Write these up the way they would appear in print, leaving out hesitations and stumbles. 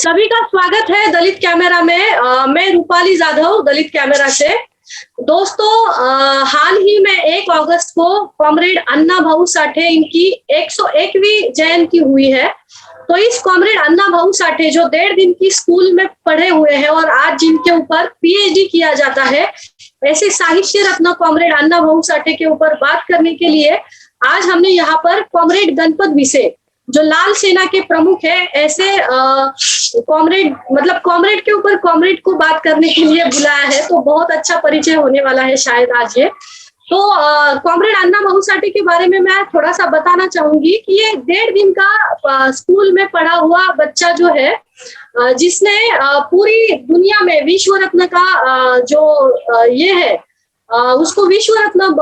सभी का स्वागत है दलित कैमरा में। मैं रूपाली जाधव दलित कैमरा से। दोस्तों, हाल ही में 1 अगस्त को कॉमरेड अन्ना भाऊ साठे इनकी 101वीं जयंती हुई है। तो इस कॉमरेड अन्ना भाऊ साठे जो 1.5 दिन की स्कूल में पढ़े हुए हैं और आज जिनके ऊपर पीएचडी किया जाता है, ऐसे साहित्य रत्न कॉमरेड अन्ना भाऊ साठे के ऊपर बात करने के लिए आज हमने यहाँ पर कॉमरेड गणपत बिसे जो लाल सेना के प्रमुख है, ऐसे कॉमरेड के ऊपर कॉमरेड को बात करने के लिए बुलाया है। तो बहुत अच्छा परिचय होने वाला है शायद आज ये। तो कॉमरेड अन्ना भाऊ साठे के बारे में मैं थोड़ा सा बताना चाहूंगी कि ये 1.5 दिन का स्कूल में पढ़ा हुआ बच्चा जो है, जिसने पूरी दुनिया में विश्व रत्न का जो ये है, उसको विश्व रत्न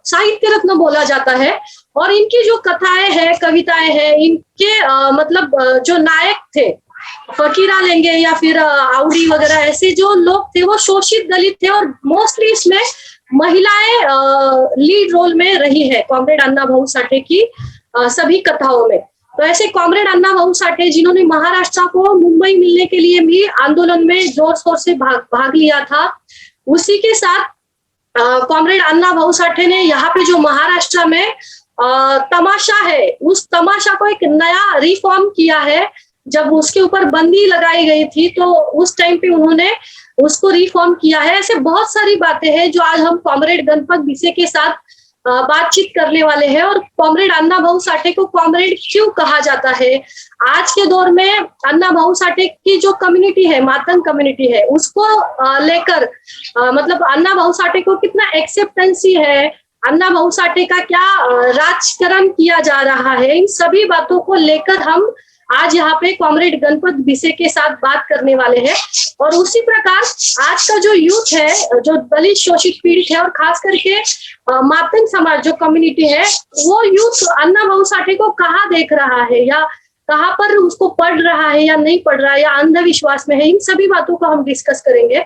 साहित्य रत्न बोला जाता है। और इनकी जो कथाएं हैं, कविताएं हैं, इनके जो नायक थे, फकीरा लेंगे या फिर आउडी वगैरह, ऐसे जो लोग थे वो शोषित दलित थे और मोस्टली इसमें महिलाएं लीड रोल में रही है कॉमरेड अन्ना भाऊ साठे की सभी कथाओं में। तो ऐसे कॉमरेड अन्ना भाऊ साठे जिन्होंने महाराष्ट्र को मुंबई मिलने के लिए भी आंदोलन में जोर शोर से भाग लिया था, उसी के साथ कॉमरेड अन्ना भाऊ साठे ने यहाँ पे जो महाराष्ट्र में तमाशा है, उस तमाशा को एक नया रिफॉर्म किया है। जब उसके ऊपर बंदी लगाई गई थी तो उस टाइम पे उन्होंने उसको रिफॉर्म किया है। ऐसे बहुत सारी बातें हैं जो आज हम कॉमरेड गणपत बिसे के साथ बातचीत करने वाले हैं। और कॉमरेड अन्ना भाऊ साठे को कॉमरेड क्यों कहा जाता है, आज के दौर में अन्ना भाऊ साठे की जो कम्युनिटी है, मातंग कम्युनिटी है, उसको लेकर अन्ना भाऊ साठे को कितना एक्सेप्टेंसी है, अन्ना भाऊ साठे का क्या राजकरण किया जा रहा है, इन सभी बातों को लेकर हम आज यहाँ पे कॉमरेड गणपत बिसे के साथ बात करने वाले हैं। और उसी प्रकार आज का जो यूथ है, जो दलित शोषित पीड़ित है और खास करके मातंग समाज जो कम्युनिटी है, वो यूथ अन्ना भाऊ साठे को कहाँ देख रहा है, या कहाँ पर उसको पढ़ रहा है या नहीं पढ़ रहा है, या अंधविश्वास में है, इन सभी बातों को हम डिस्कस करेंगे।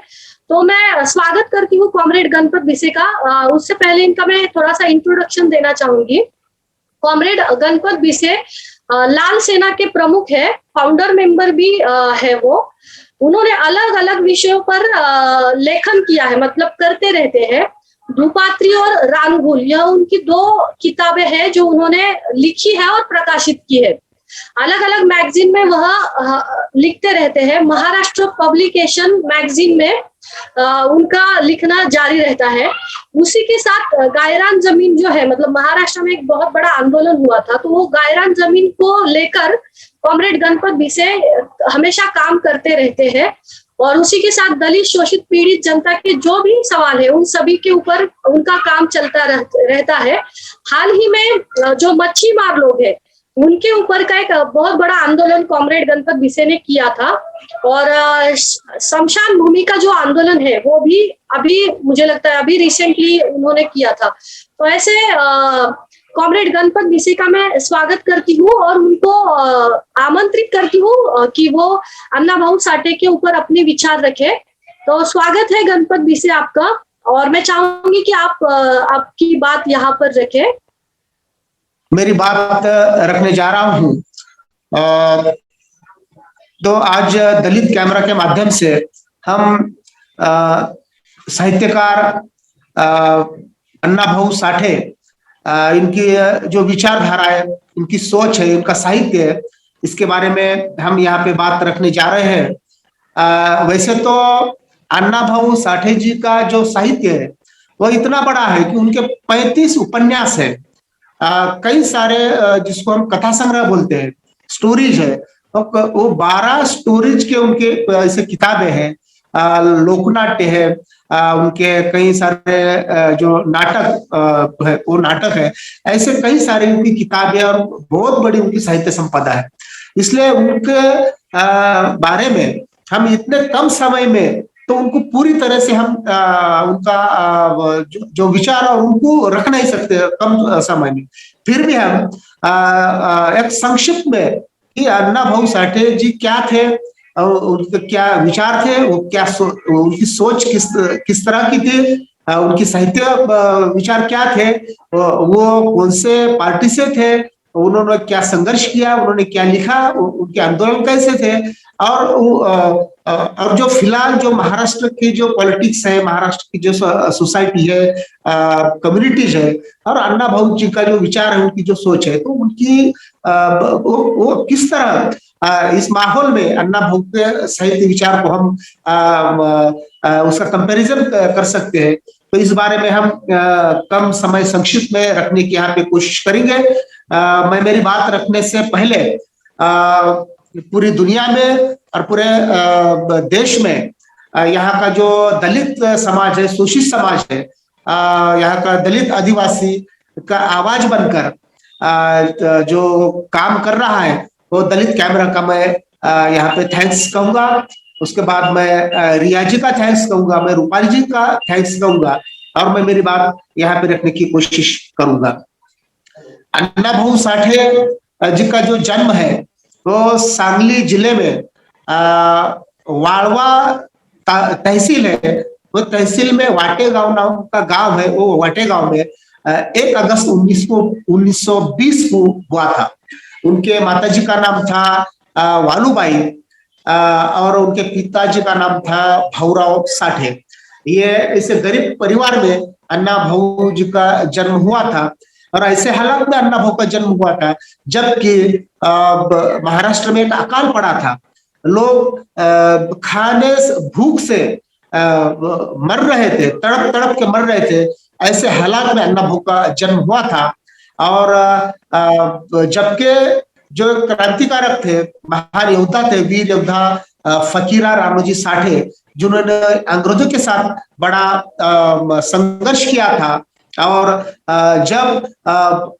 तो मैं स्वागत करती हूँ कॉमरेड गणपत बिसे का। उससे पहले इनका मैं थोड़ा सा इंट्रोडक्शन देना चाहूंगी। कॉमरेड गणपत बिसे लाल सेना के प्रमुख है, फाउंडर मेंबर भी है वो। उन्होंने अलग अलग विषयों पर लेखन किया है, मतलब करते रहते हैं। धूपात्री और रानगुल, यह उनकी 2 किताबें हैं जो उन्होंने लिखी है और प्रकाशित की है। अलग अलग मैगजीन में वह लिखते रहते हैं। महाराष्ट्र पब्लिकेशन मैगजीन में उनका लिखना जारी रहता है। उसी के साथ गायरान जमीन जो है, मतलब महाराष्ट्र में एक बहुत बड़ा आंदोलन हुआ था, तो वो गायरान जमीन को लेकर कॉमरेड गणपत बिसे हमेशा काम करते रहते हैं। और उसी के साथ दलित शोषित पीड़ित जनता के जो भी सवाल है, उन सभी के ऊपर उनका काम चलता रहता है। हाल ही में जो मच्छी मार लोग हैं, उनके ऊपर का एक बहुत बड़ा आंदोलन कॉमरेड गणपत बिसे ने किया था। और शमशान भूमि का जो आंदोलन है वो भी अभी मुझे लगता है अभी रिसेंटली उन्होंने किया था। तो ऐसे कॉमरेड गणपत बिसे का मैं स्वागत करती हूँ और उनको आमंत्रित करती हूँ कि वो अन्ना भाऊ साठे के ऊपर अपने विचार रखे। तो स्वागत है गणपत बिसे आपका, और मैं चाहूंगी कि आप आपकी बात यहाँ पर रखें। मेरी बात रखने जा रहा हूँ। तो आज दलित कैमरा के माध्यम से हम साहित्यकार अन्ना भाऊ साठे, इनकी जो विचारधारा है, इनकी सोच है, इनका साहित्य है, इसके बारे में हम यहाँ पे बात रखने जा रहे हैं। वैसे तो अन्ना भाऊ साठे जी का जो साहित्य है वो इतना बड़ा है कि उनके 35 उपन्यास है, कई सारे जिसको हम कथा संग्रह बोलते हैं, स्टोरीज है, वो 12 स्टोरीज के उनके ऐसे किताबें हैं। लोकनाट्य है, उनके कई सारे जो नाटक है वो नाटक है। ऐसे कई सारी उनकी किताबें और बहुत बड़ी उनकी साहित्य संपदा है। इसलिए उनके बारे में हम इतने कम समय में तो उनको पूरी तरह से हम उनका जो विचार और उनको रख नहीं सकते कम समय में। फिर भी हम एक संक्षिप्त में कि अन्ना भाऊ साठे जी क्या थे, उनके क्या विचार थे, वो क्या उनकी सोच किस तरह की थी, उनकी साहित्य विचार क्या थे, वो कौन से पार्टी से थे, उन्होंने क्या संघर्ष किया, उन्होंने क्या लिखा, उनके आंदोलन कैसे थे, और जो फिलहाल जो महाराष्ट्र की जो पॉलिटिक्स है, महाराष्ट्र की जो सोसाइटी है, कम्युनिटीज है, और अन्ना भाऊ जी का जो विचार है, उनकी जो सोच है, तो उनकी वो किस तरह इस माहौल में अन्ना भाऊ के साहित्य विचार को हम उसका कंपैरिजन कर सकते हैं। तो इस बारे में हम कम समय संक्षिप्त में रखने की यहाँ पे कोशिश करेंगे। मैं मेरी बात रखने से पहले पूरी दुनिया में और पूरे देश में यहाँ का जो दलित समाज है, शोषित समाज है, यहाँ का दलित आदिवासी का आवाज बनकर जो काम कर रहा है, वो दलित कैमरा का मैं यहाँ पे थैंक्स कहूंगा। उसके बाद मैं रिया जी का थैंक्स कहूंगा, मैं रूपाली जी का थैंक्स कहूंगा, और मैं मेरी बात यहाँ पे रखने की कोशिश करूंगा। अन्ना भाऊ साठे जी का जो जन्म है वो सांगली जिले में वाळवा तहसील है, वो तहसील में वाटेगांव नाम का गांव है, वो वाटेगांव में 1 अगस्त 1920 को हुआ था। उनके माताजी का नाम था वालूबाई, और उनके पिताजी का नाम था भाऊराव साठे। ये ऐसे गरीब परिवार में अन्ना भाऊ जी का जन्म हुआ था, और ऐसे हालात में अन्ना भाऊ का जन्म हुआ था जबकि महाराष्ट्र में एक अकाल पड़ा था। लोग खाने भूख से मर रहे थे, तड़प तड़प के मर रहे थे। ऐसे हालात में अन्ना भाऊ का जन्म हुआ था। और जबकि जो क्रांतिकारक थे, महान योद्धा थे, वीर योद्धा फकीरा रामोजी साठे, जिन्होंने अंग्रेजों के साथ बड़ा संघर्ष किया था, और जब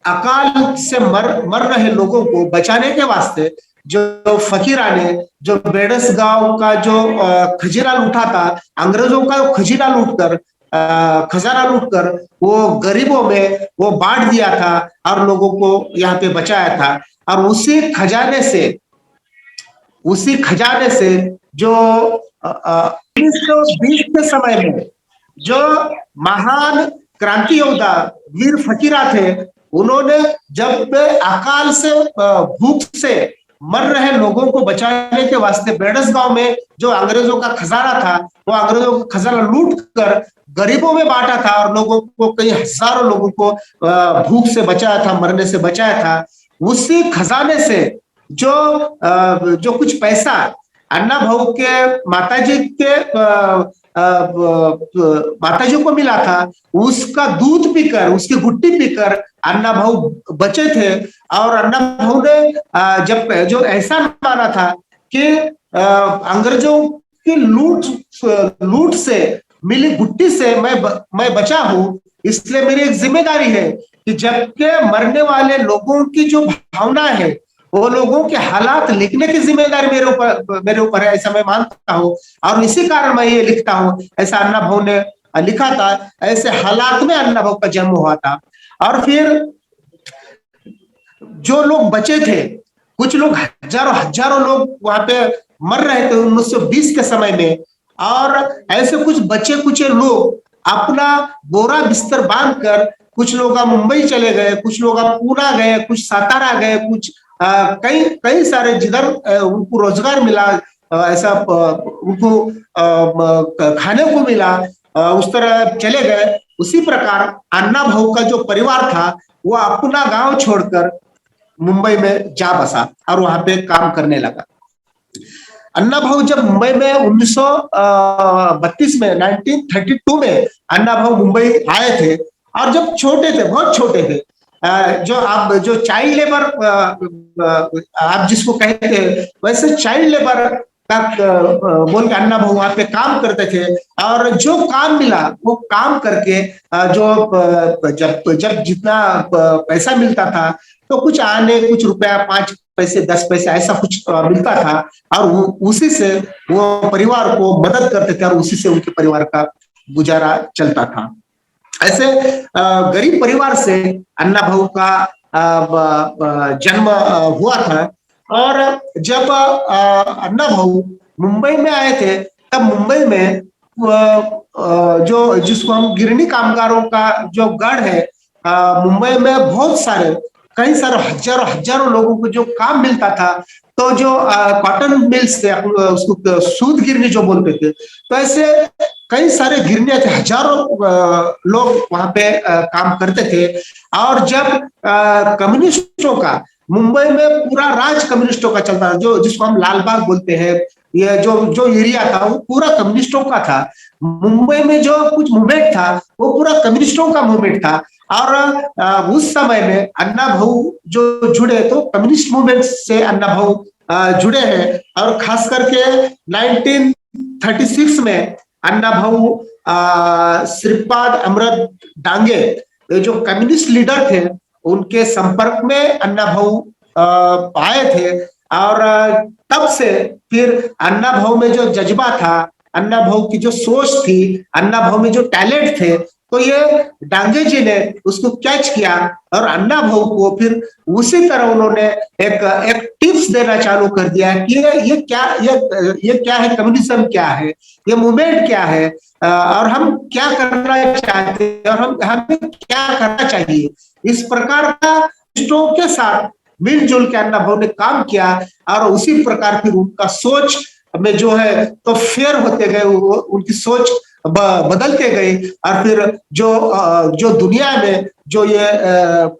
अकाल से मर रहे लोगों को बचाने के वास्ते जो फकीरा ने जो बेडस गांव का जो खजीरा लूटा था, अंग्रेजों का खजीरा लूटकर, खजाना लूटकर वो गरीबों में वो बांट दिया था और लोगों को यहाँ पे बचाया था। और उसी खजाने से जो 1920 के समय में जो महान क्रांति योद्धा वीर फकीरा थे, उन्होंने जब अकाल से भूख से मर रहे लोगों को बचाने के वास्ते बेडस गांव में जो अंग्रेजों का खजाना था, वो अंग्रेजों का खजाना लूट कर गरीबों में बांटा था, और लोगों को, कई हजारों लोगों को भूख से बचाया था, मरने से बचाया था। उसी खजाने से जो कुछ पैसा अन्ना भाऊ के माताजी को मिला था, उसका दूध पीकर, उसकी गुट्टी पीकर अन्ना भाऊ बचे थे। और अन्ना भाऊ ने जब जो ऐसा माना था कि अंग्रेजों की लूट से मिली गुट्टी से मैं बचा हूं, इसलिए मेरी एक जिम्मेदारी है कि जबकि मरने वाले लोगों की जो भावना है, वो लोगों के हालात लिखने की जिम्मेदारी मेरे ऊपर है, ऐसा मैं मानता हूँ। और इसी कारण मैं ये लिखता हूँ, ऐसा अन्ना भाऊ ने लिखा था। ऐसे हालात में अन्ना भाऊ का जन्म हुआ था। और फिर जो लोग बचे थे, कुछ लोग हजारों लोग वहां पे मर रहे थे 1920 के समय में, और ऐसे कुछ बचे कुछ लोग अपना बोरा बिस्तर बांध कर, कुछ लोग मुंबई चले गए, कुछ लोग पूना गए, कुछ सातारा गए, कुछ कई सारे जिधर उनको रोजगार मिला, ऐसा उनको खाने को मिला, उस तरह चले गए। उसी प्रकार अन्ना भाऊ का जो परिवार था, वो अपना गांव छोड़कर मुंबई में जा बसा और वहां पे काम करने लगा। अन्ना भाऊ जब मुंबई में 1932 में 1932 में अन्ना भाऊ मुंबई आए थे, और जब छोटे थे, बहुत छोटे थे, जो चाइल्ड लेबर आप जिसको कहते हैं, वैसे चाइल्ड लेबर तक बोल के अन्ना भाऊ वहां पे काम करते थे। और जो काम मिला वो काम करके जब जितना पैसा मिलता था, तो कुछ आने, कुछ रुपया, 5 पैसे 10 पैसे ऐसा कुछ मिलता था, और उसी से वो परिवार को मदद करते थे, और उसी से उनके परिवार का गुजारा चलता था। ऐसे गरीब परिवार से अन्ना भाऊ का जन्म हुआ था। और जब अन्ना भाऊ मुंबई में आए थे, तब मुंबई में जिसको हम गिरनी कामगारों का जो गढ़ है, मुंबई में बहुत सारे कई सारे हजारों हजारों लोगों को जो काम मिलता था। तो जो कॉटन मिल्स थे, उसको सूत गिरनी जो बोलते थे, तो ऐसे कई सारे गिरनियां थे, हजारों लोग वहां पे काम करते थे। और जब कम्युनिस्टों का मुंबई में पूरा राज कम्युनिस्टों का चलता था, जो जिसको हम लालबाग बोलते हैं, ये जो जो एरिया था वो पूरा कम्युनिस्टों का था। मुंबई में जो कुछ मूवमेंट था वो पूरा कम्युनिस्टों का मूवमेंट था। और उस समय में अन्ना भाऊ जो जुड़े, तो कम्युनिस्ट मूवमेंट से अन्ना भाऊ जुड़े हैं। और खास करके 1936 में अन्ना भाऊ श्रीपाद अमृत डांगे, जो कम्युनिस्ट लीडर थे, उनके संपर्क में अन्ना भाऊ आए थे। और तब से फिर अन्ना भाऊ में जो जज्बा था, अन्ना भाऊ की जो सोच थी, अन्ना भाऊ में जो टैलेंट थे, तो ये डांगे जी ने उसको कैच किया। और अन्ना भाऊ को फिर उसी तरह उन्होंने एक एक टिप्स देना चालू कर दिया कि ये क्या है, कम्युनिज्म क्या है, ये मूवमेंट क्या है, और हम क्या करना चाहते हैं, और हमें क्या करना चाहिए। इस प्रकार का के साथ मिलजुल के अन्ना भाऊ ने काम किया। और उसी प्रकार फिर उनका सोच में जो है तो फेर होते गए, उनकी सोच बदलते गए। और फिर जो दुनिया में जो ये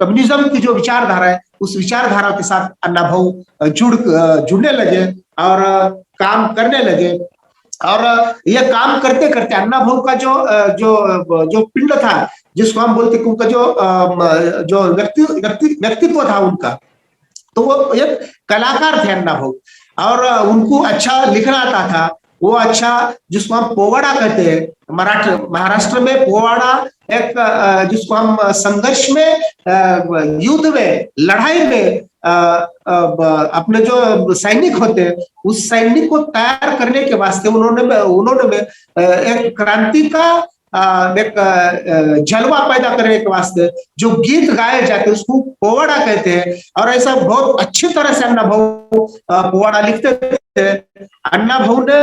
कम्युनिज्म की जो विचारधारा है, उस विचारधारा के साथ अन्ना भाऊ जुड़ने लगे और काम करने लगे। और ये काम करते करते अन्ना भाऊ का जो पिंड था, जिसको हम बोलते कि उनका जो व्यक्तित्व था उनका, तो वो एक कलाकार थे अन्ना भाऊ। और उनको अच्छा लिखना आता था, वो अच्छा, जिसको हम पोवाड़ा कहते हैं, महाराष्ट्र में पोवाड़ा एक जिसको हम संघर्ष में, युद्ध में, लड़ाई में अपने जो सैनिक होते हैं, उस सैनिक को तैयार करने के वास्ते उन्होंने एक क्रांति का एक जलवा पैदा करने के वास्ते जो गीत गाए जाते हैं उसको पोवाड़ा कहते हैं। और ऐसा बहुत अच्छी तरह से अन्ना भाऊ पोवाड़ा लिखते थे। अन्ना भाऊ ने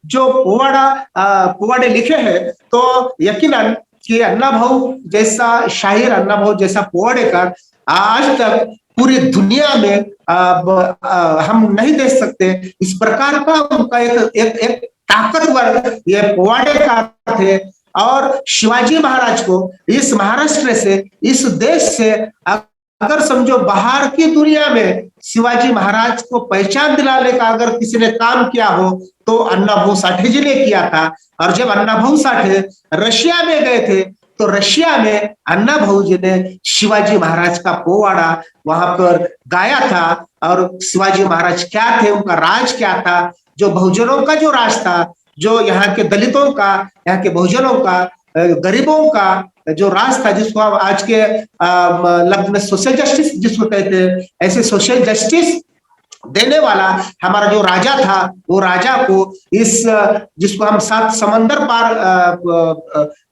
जो पोवाड़े लिखे हैं, तो यकीनन कि अन्ना भाऊ जैसा शायर, अन्ना भाऊ जैसा पोवाड़ेकार आज तक पूरी दुनिया में हम नहीं देख सकते। इस प्रकार का उनका एक ताकतवर ये पोवाड़ेकार थे। और शिवाजी महाराज को इस महाराष्ट्र से, इस देश से, अगर समझो बाहर की दुनिया में शिवाजी महाराज को पहचान दिलाने का अगर किसी ने काम किया हो तो अन्ना भाऊ साठे जी ने किया था। और जब अन्ना भाऊ साठे रशिया में गए थे, तो रशिया में अन्ना भाऊ जी ने शिवाजी महाराज का पोवाड़ा वहां पर गाया था। और शिवाजी महाराज क्या थे, उनका राज क्या था, जो बहुजनों का जो राज था, जो यहाँ के दलितों का, यहाँ के बहुजनों का, गरीबों का जो राज था, जिसको हम आज के लफ्ज में सोशल जस्टिस जिसको कहते हैं, ऐसे सोशल जस्टिस देने वाला हमारा जो राजा था, वो राजा को इस जिसको हम 7 समंदर पार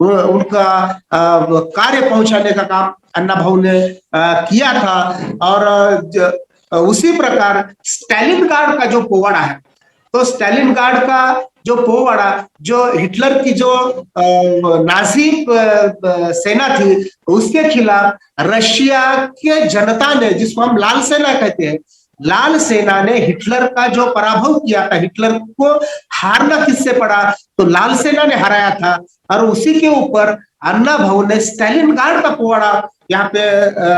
उनका कार्य पहुंचाने का काम अन्ना भाऊ ने किया था। और उसी प्रकार स्टालिनग्राड का जो पोवाड़ा है, तो स्टालिनग्राड का जो पोवाड़ा, जो हिटलर की जो नाजी सेना थी उसके खिलाफ रशिया के जनता ने, जिसको हम लाल सेना कहते हैं, लाल सेना ने हिटलर का जो पराभव किया था, हिटलर को हारना किससे पड़ा, तो लाल सेना ने हराया था। और उसी के ऊपर अन्ना भाऊ ने स्टालिनग्राड का पोवाड़ा यहाँ पे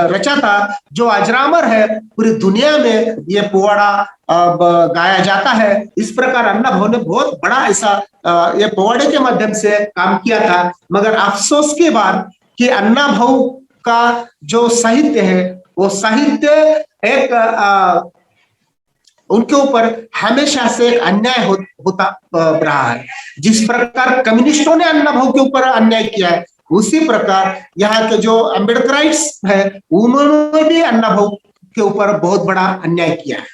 रचा था, जो अजरामर है, पूरी दुनिया में ये पोवाड़ा गाया जाता है। इस प्रकार अन्ना भाऊ ने बहुत बड़ा ऐसा ये पोवाड़े के माध्यम से काम किया था। मगर अफसोस की बात कि अन्ना भाऊ का जो साहित्य है, वो साहित्य एक उनके ऊपर हमेशा से अन्याय होता रहा है। जिस प्रकार कम्युनिस्टों ने अन्ना भाऊ के ऊपर अन्याय किया है, उसी प्रकार यहाँ के जो अम्बेडकराइट्स है, उन्होंने भी अन्ना भाऊ के ऊपर बहुत बड़ा अन्याय किया है।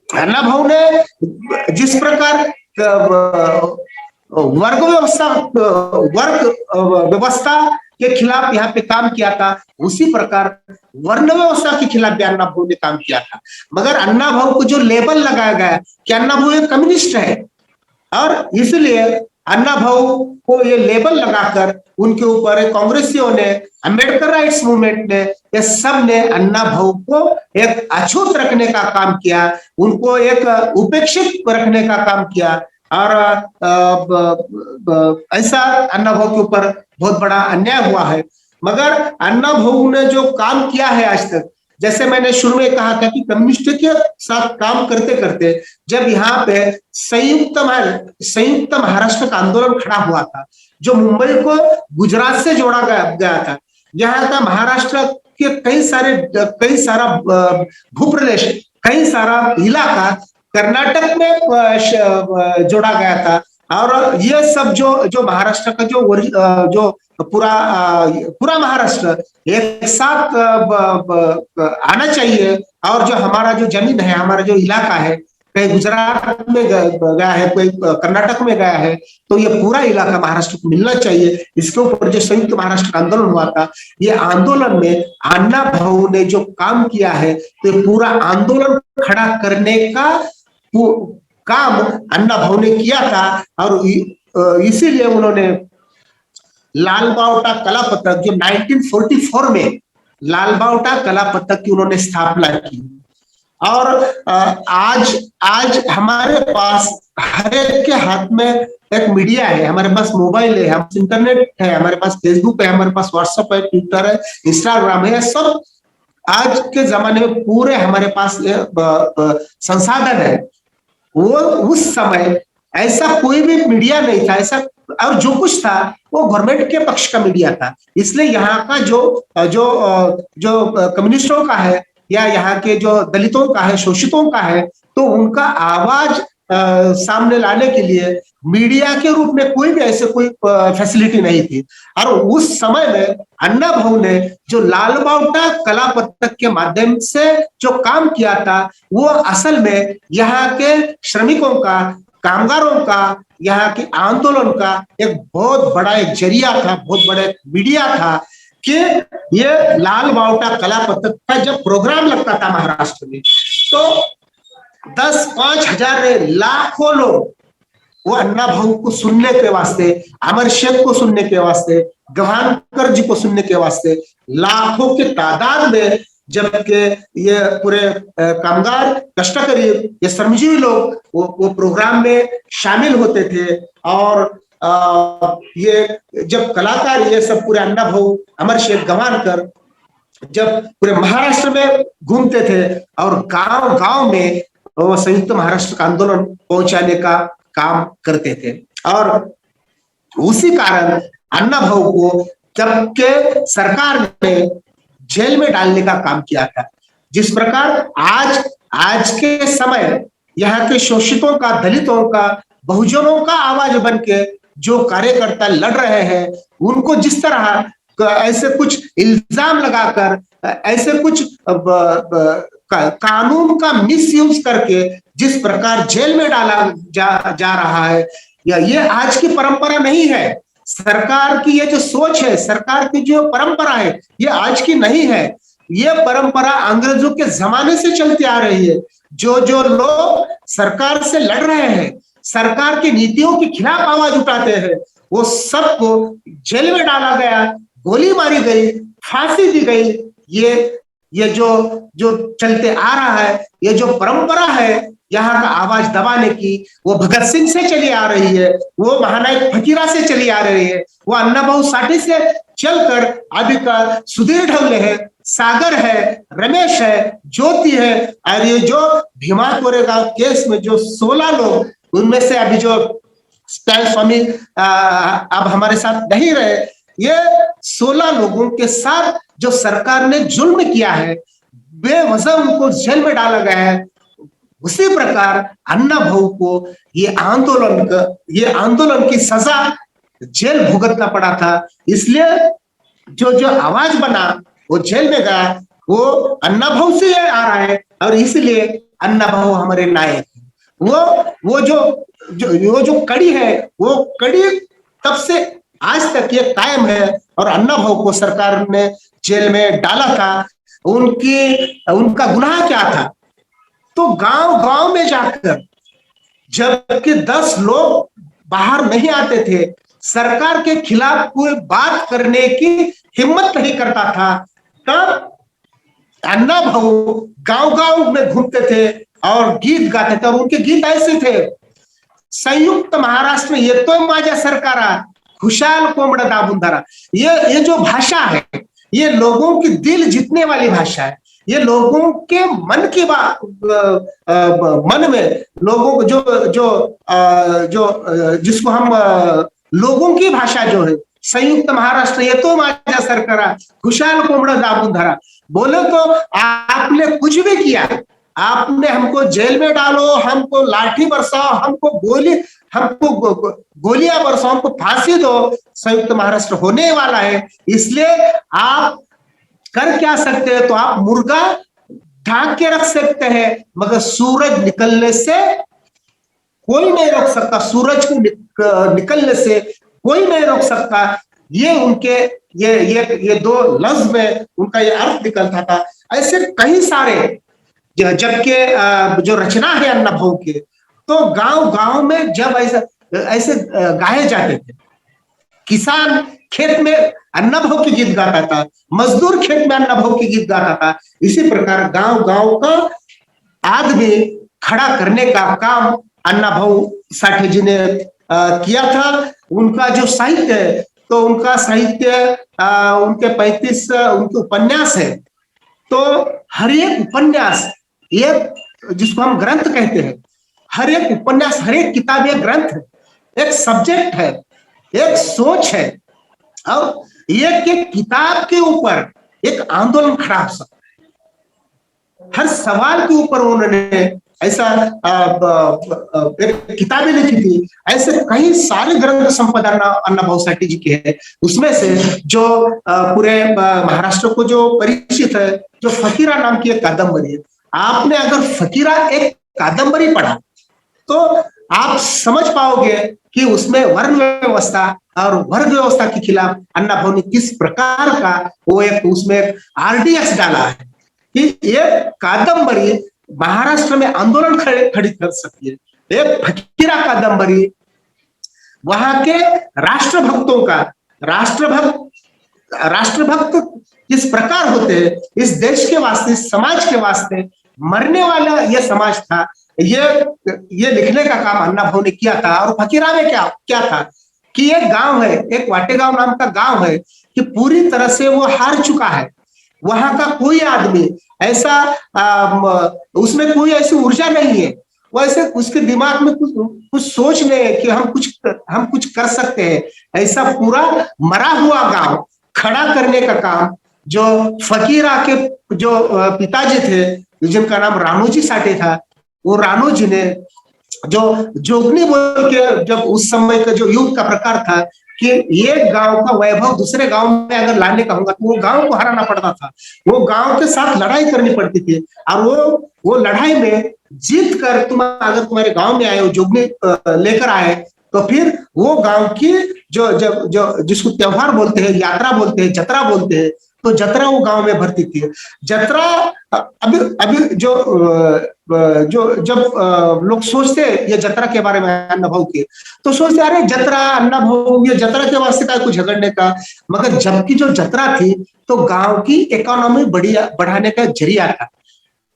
अन्ना भाऊ ने जिस प्रकार वर्ग व्यवस्था के खिलाफ यहाँ पे काम किया था, उसी प्रकार वर्ण व्यवस्था के खिलाफ भी अन्ना भाऊ ने काम किया था। मगर अन्ना भाऊ को जो लेबल लगाया गया कि अन्ना भाऊ एक कम्युनिस्ट है, और इसलिए अन्ना भाऊ को ये लेबल लगाकर उनके ऊपर कांग्रेसियों ने, अम्बेडकर राइट्स मूवमेंट ने ये सब ने अन्ना भाऊ को एक अछूत रखने का काम किया, उनको एक उपेक्षित रखने का काम किया। और ऐसा अन्ना भाऊ के ऊपर बहुत बड़ा अन्याय हुआ है। मगर अन्ना भाऊ ने जो काम किया है आज तक, जैसे मैंने शुरू में कहा था कि कम्युनिस्ट के साथ काम करते करते जब यहाँ पे संयुक्त महाराष्ट्र का आंदोलन खड़ा हुआ था, जो मुंबई को गुजरात से जोड़ा गया था, यहाँ का महाराष्ट्र के कई सारा भूप्रदेश, कई सारा इलाका कर्नाटक में जोड़ा गया था। और ये सब जो महाराष्ट्र का जो पूरा महाराष्ट्र एक साथ आना चाहिए। और जो हमारा जो जमीन है, हमारा जो इलाका है, कहीं गुजरात में गया है, कोई कर्नाटक में गया है, तो ये पूरा इलाका महाराष्ट्र को मिलना चाहिए। इसके ऊपर जो संयुक्त महाराष्ट्र का आंदोलन हुआ था, ये आंदोलन में अन्ना भाऊ ने जो काम किया है, तो ये पूरा आंदोलन खड़ा करने का काम अन्ना भाऊ ने किया था। और इसीलिए उन्होंने लाल बावटा कला पथक, जो 1944 में लाल बावटा कला पथक की उन्होंने स्थापना की। और आज हमारे पास हर एक के हाथ में एक मीडिया है, हमारे पास मोबाइल है, हम इंटरनेट है, हमारे पास फेसबुक है, हमारे पास व्हाट्सएप है, ट्विटर है, इंस्टाग्राम है, सब आज के जमाने में पूरे हमारे पास संसाधन है। वो उस समय ऐसा कोई भी मीडिया नहीं था, ऐसा, और जो कुछ था वो गवर्नमेंट के पक्ष का मीडिया था। इसलिए यहाँ का जो कम्युनिस्टों का है, या यहाँ के जो दलितों का है, शोषितों का है, तो उनका आवाज सामने लाने के लिए मीडिया के रूप में कोई भी ऐसे कोई फैसिलिटी नहीं थी। और उस समय में अन्ना भाऊ ने जो लाल बावटा कला पथक के माध्यम से जो काम किया था, वो असल में यहाँ के श्रमिकों का, कामगारों का, यहाँ के आंदोलन का एक बहुत बड़ा एक जरिया था, बहुत बड़ा मीडिया था। कि ये लाल बावटा कला पथक का जब प्रोग्राम लगता था महाराष्ट्र में, तो 10-5 हजार लाखों लोग वो अन्ना भाऊ को सुनने के वास्ते, अमर शेख को सुनने के वास्ते, गवानकर जी को सुनने के वास्ते लाखों के तादाद में, जबकि ये पूरे कामगार, कष्टकरी, ये श्रमजीवी लोग वो प्रोग्राम में शामिल होते थे। और ये जब कलाकार, ये सब पूरे अन्ना भाऊ, अमर शेख, गवानकर जब पूरे महाराष्ट्र में घूमते थे और गांव-गांव में वो संयुक्त महाराष्ट्र का आंदोलन पहुंचाने का काम करते थे। और उसी कारण अन्ना भाऊ को तब के सरकार ने जेल में डालने का काम किया था। जिस प्रकार आज के समय यहाँ के शोषितों का, दलितों का, बहुजनों का आवाज बन के जो कार्यकर्ता लड़ रहे हैं, उनको जिस तरह ऐसे कुछ इल्जाम लगाकर, ऐसे कुछ कानून का मिसयूज करके जिस प्रकार जेल में डाला जा रहा है, ये आज की परंपरा नहीं है। सरकार की ये जो सोच है, सरकार की जो परंपरा है, ये आज की नहीं है। ये परंपरा अंग्रेजों के जमाने से चलती आ रही है। जो लोग सरकार से लड़ रहे हैं, सरकार की नीतियों के खिलाफ आवाज उठाते हैं, वो सबको जेल में डाला गया, गोली मारी गई, फांसी दी गई। ये जो चलते आ रहा है, ये जो परंपरा है यहाँ का आवाज दबाने की, वो भगत सिंह से चली आ रही है, वो महानायक फकीरा से चली आ रही है, वो अन्ना भाऊ साठे से चलकर अभी का सुधीर ढवले है, सागर है, रमेश है, ज्योति है। और ये जो भीमा कोरेगांव केस में जो 16 लोग, उनमें से अभी जो स्वामी अब हमारे साथ नहीं रहे, ये 16 लोगों के साथ जो सरकार ने जुल्म किया है, बेवजह उनको जेल में डाला गया है। उसी प्रकार अन्ना भाऊ को ये आंदोलन की सजा जेल भुगतना पड़ा था। इसलिए जो आवाज बना वो जेल में गया, वो अन्ना भाऊ से आ रहा है। और इसलिए अन्ना भाऊ हमारे नायक है। वो जो कड़ी है, वो कड़ी तब से आज तक ये कायम है। और अन्ना भाऊ को सरकार ने जेल में डाला था। उनका गुनाह क्या था? तो गांव में जाकर जबकि 10 लोग बाहर नहीं आते थे, सरकार के खिलाफ कोई बात करने की हिम्मत नहीं करता था, तब अन्ना भाऊ गांव-गांव में घूमते थे और गीत गाते थे, और उनके गीत ऐसे थे, संयुक्त महाराष्ट्र येतोय माझ्या सरकारा, खुशाल कोंबड दाबून धरा। ये जो भाषा है, ये लोगों की दिल जीतने वाली भाषा है। ये लोगों के मन की बात, मन में लोगों को जो जिसको हम लोगों की भाषा जो है, संयुक्त महाराष्ट्र येतो माझ्या सरकारा, खुशाल कोंबड दाबून धरा। बोले तो आपने कुछ भी किया, आपने हमको जेल में डालो, हमको लाठी बरसाओ, हमको गोलियां बरसाओ, हमको फांसी दो, संयुक्त महाराष्ट्र होने वाला है। इसलिए आप कर क्या सकते हैं, तो आप मुर्गा ढांक के रख सकते हैं, मगर सूरज निकलने से कोई नहीं रोक सकता, सूरज को निकलने से कोई नहीं रोक सकता। ये उनके ये दो लफ्ज में उनका ये अर्थ निकलता था। ऐसे कई सारे जबकि जो रचना है अन्ना भाऊ के, तो गांव-गांव में जब ऐसे गाए जाते थे, किसान खेत में अन्ना भाऊ के गीत गाता था, मजदूर खेत में अन्ना भाऊ के गीत गाता था, इसी प्रकार गांव-गांव का आदमी खड़ा करने का काम अन्ना भाऊ साठे जी ने किया था। उनका जो साहित्य है, तो उनका साहित्य उनके 35 उनके उपन्यास है, तो हर एक उपन्यास एक जिसको हम ग्रंथ कहते हैं, हर एक उपन्यास, हर एक किताब एक ग्रंथ है, एक सब्जेक्ट है, एक सोच है, और एक किताब के ऊपर एक आंदोलन खड़ा हो सकता है। हर सवाल के ऊपर उन्होंने ऐसा एक किताबें लिखी थी। ऐसे कई सारे ग्रंथ संपदा अन्ना भाऊ साठे जी के हैं। उसमें से जो पूरे महाराष्ट्र को जो परिचित है, जो फकीरा नाम की एक कादंबरी है। आपने अगर फकीरा एक कादंबरी पढ़ा तो आप समझ पाओगे कि उसमें वर्ण व्यवस्था और वर्ग व्यवस्था के खिलाफ अन्ना भाऊ ने किस प्रकार का वो एक उसमें आरडीएक्स डाला है कि ये कादंबरी महाराष्ट्र में आंदोलन खड़ी कर सकती है। एक फकीरा कादंबरी वहां के राष्ट्रभक्तों का, राष्ट्रभक्त किस प्रकार होते हैं, इस देश के वास्ते, समाज के वास्ते मरने वाला यह समाज था, ये लिखने का काम अन्ना भाऊ ने किया था। और फकीरा में क्या था कि एक गांव है, एक वाटेगांव नाम का गांव है, कि पूरी तरह से वो हार चुका है। वहां का कोई आदमी ऐसा उसमें कोई ऐसी ऊर्जा नहीं है, वो ऐसे उसके दिमाग में कुछ सोच नहीं है कि हम कुछ कर सकते हैं। ऐसा पूरा मरा हुआ गांव खड़ा करने का काम जो फकीरा के जो पिताजी थे, जिनका नाम राणोजी साठे था, वो राणोजी ने जो जोगनी बोल के, जब उस समय का जो युग का प्रकार था कि एक गांव का वैभव दूसरे गांव में अगर लाने का होगा तो वो गांव को हराना पड़ता था, वो गांव के साथ लड़ाई करनी पड़ती थी। और वो लड़ाई में जीत कर तुम अगर तुम्हारे गांव में आए हो, जोगनी लेकर आए, तो फिर वो गांव की जो जिसको त्योहार बोलते हैं, यात्रा बोलते हैं, जतरा बोलते हैं, तो जतरा वो गांव में भरती थी। जतरा अभी जब लोग सोचते हैं ये जतरा के बारे में अन्ना भाऊ के, तो सोचते अरे जतरा, अन्ना भाऊ ये जतरा के वास्ते का कुछ झगड़ने का। मगर जबकि जो जतरा थी तो गांव की इकोनॉमी बढ़ाने का जरिया था।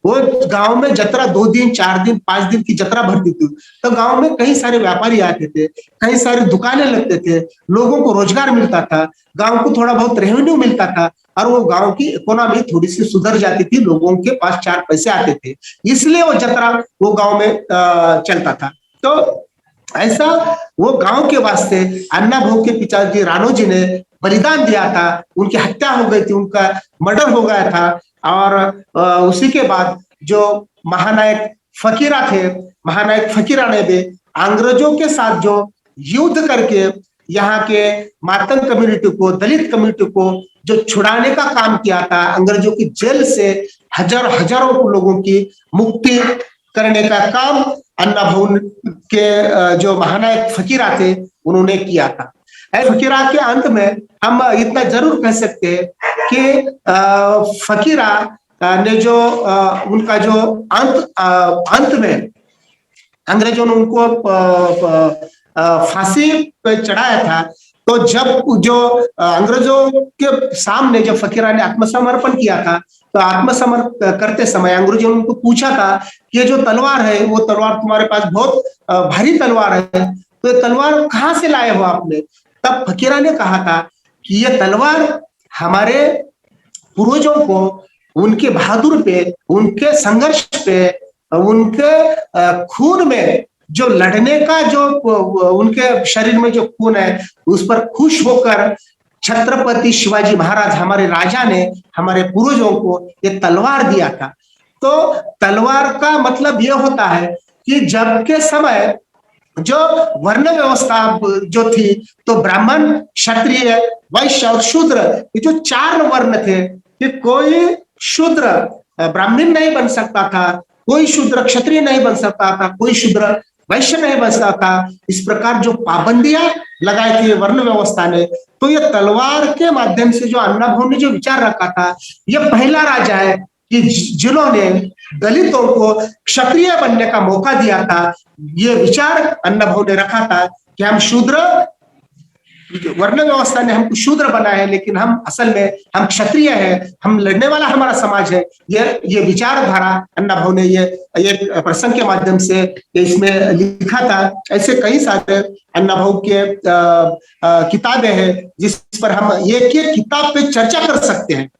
वो गांव में जतरा 2 दिन 4 दिन 5 दिन की जतरा भरती थी, तो गांव में कई सारे व्यापारी आते थे, कई सारी दुकानें लगते थे, लोगों को रोजगार मिलता था, गांव को थोड़ा बहुत रेवेन्यू मिलता था, और वो गांव की इकोनॉमी थोड़ी सी सुधर जाती थी, लोगों के पास 4 पैसे आते थे, इसलिए वो जतरा वो गांव में चलता था। तो ऐसा वो गांव के वास्ते अन्ना भाऊ के पिताजी राणोजी ने बलिदान दिया था। उनकी हत्या हो गई थी, उनका मर्डर हो गया था। और उसी के बाद जो महानायक फकीरा थे, महानायक फकीरा ने भी अंग्रेजों के साथ जो युद्ध करके यहाँ के मातंग कम्युनिटी को, दलित कम्युनिटी को जो छुड़ाने का काम किया था, अंग्रेजों की जेल से हजारों लोगों की मुक्ति करने का काम अन्ना भाऊ के जो महानायक फकीरा थे उन्होंने किया था। फकीरा के अंत में हम इतना जरूर कह सकते हैं कि फकीरा ने जो उनका जो अंत में अंग्रेजों ने उनको फांसी पे चढ़ाया था, तो जब जो अंग्रेजों के सामने जब फकीरा ने आत्मसमर्पण किया था, तो आत्मसमर्पण करते समय अंग्रेजों ने उनको पूछा था कि ये जो तलवार है, वो तलवार तुम्हारे पास बहुत भारी तलवार है, तो ये तलवार कहाँ से लाए हो आपने? तब फकीरा ने कहा था कि ये तलवार हमारे पूर्वजों को उनके बहादुर पे, उनके संघर्ष पे, उनके खून में जो लड़ने का जो उनके शरीर में जो खून है उस पर खुश होकर छत्रपति शिवाजी महाराज हमारे राजा ने हमारे पूर्वजों को ये तलवार दिया था। तो तलवार का मतलब यह होता है कि जब के समय जो वर्ण व्यवस्था जो थी, तो ब्राह्मण, क्षत्रिय, वैश्य और शूद्र, ये जो 4 वर्ण थे, कि कोई शूद्र ब्राह्मण नहीं बन सकता था, कोई शूद्र क्षत्रिय नहीं बन सकता था, कोई शूद्र वैश्य नहीं बन सकता था। इस प्रकार जो पाबंदियां लगाई थी वर्ण व्यवस्था ने, तो ये तलवार के माध्यम से जो अन्ना भाऊ ने जो विचार रखा था, ये पहला राजा है कि जिन्होंने दलितों को क्षत्रिय बनने का मौका दिया था। ये विचार अन्ना भाऊ ने रखा था कि हम शूद्र, वर्ण व्यवस्था ने हमको शूद्र बना है, लेकिन हम असल में हम क्षत्रिय हैं, हम लड़ने वाला हमारा समाज है। ये विचारधारा अन्ना भाऊ ने ये प्रसंग के माध्यम से इसमें लिखा था। ऐसे कई सारे अन्ना भाऊ के किताबें हैं जिस पर हम एक किताब पे चर्चा कर सकते हैं।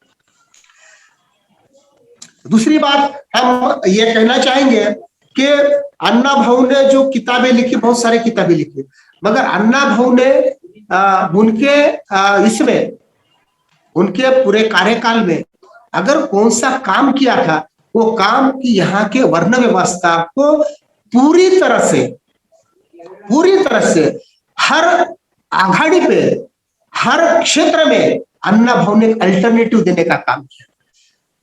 दूसरी बात हम ये कहना चाहेंगे कि अन्ना भाऊ ने जो किताबें लिखी, बहुत सारी किताबें लिखी, मगर अन्ना भाऊ ने उनके इसमें उनके पूरे कार्यकाल में अगर कौन सा काम किया था, वो काम कि यहाँ के वर्ण व्यवस्था को पूरी तरह से हर आघाड़ी पे, हर क्षेत्र में अन्ना भाऊ ने अल्टरनेटिव देने का काम किया।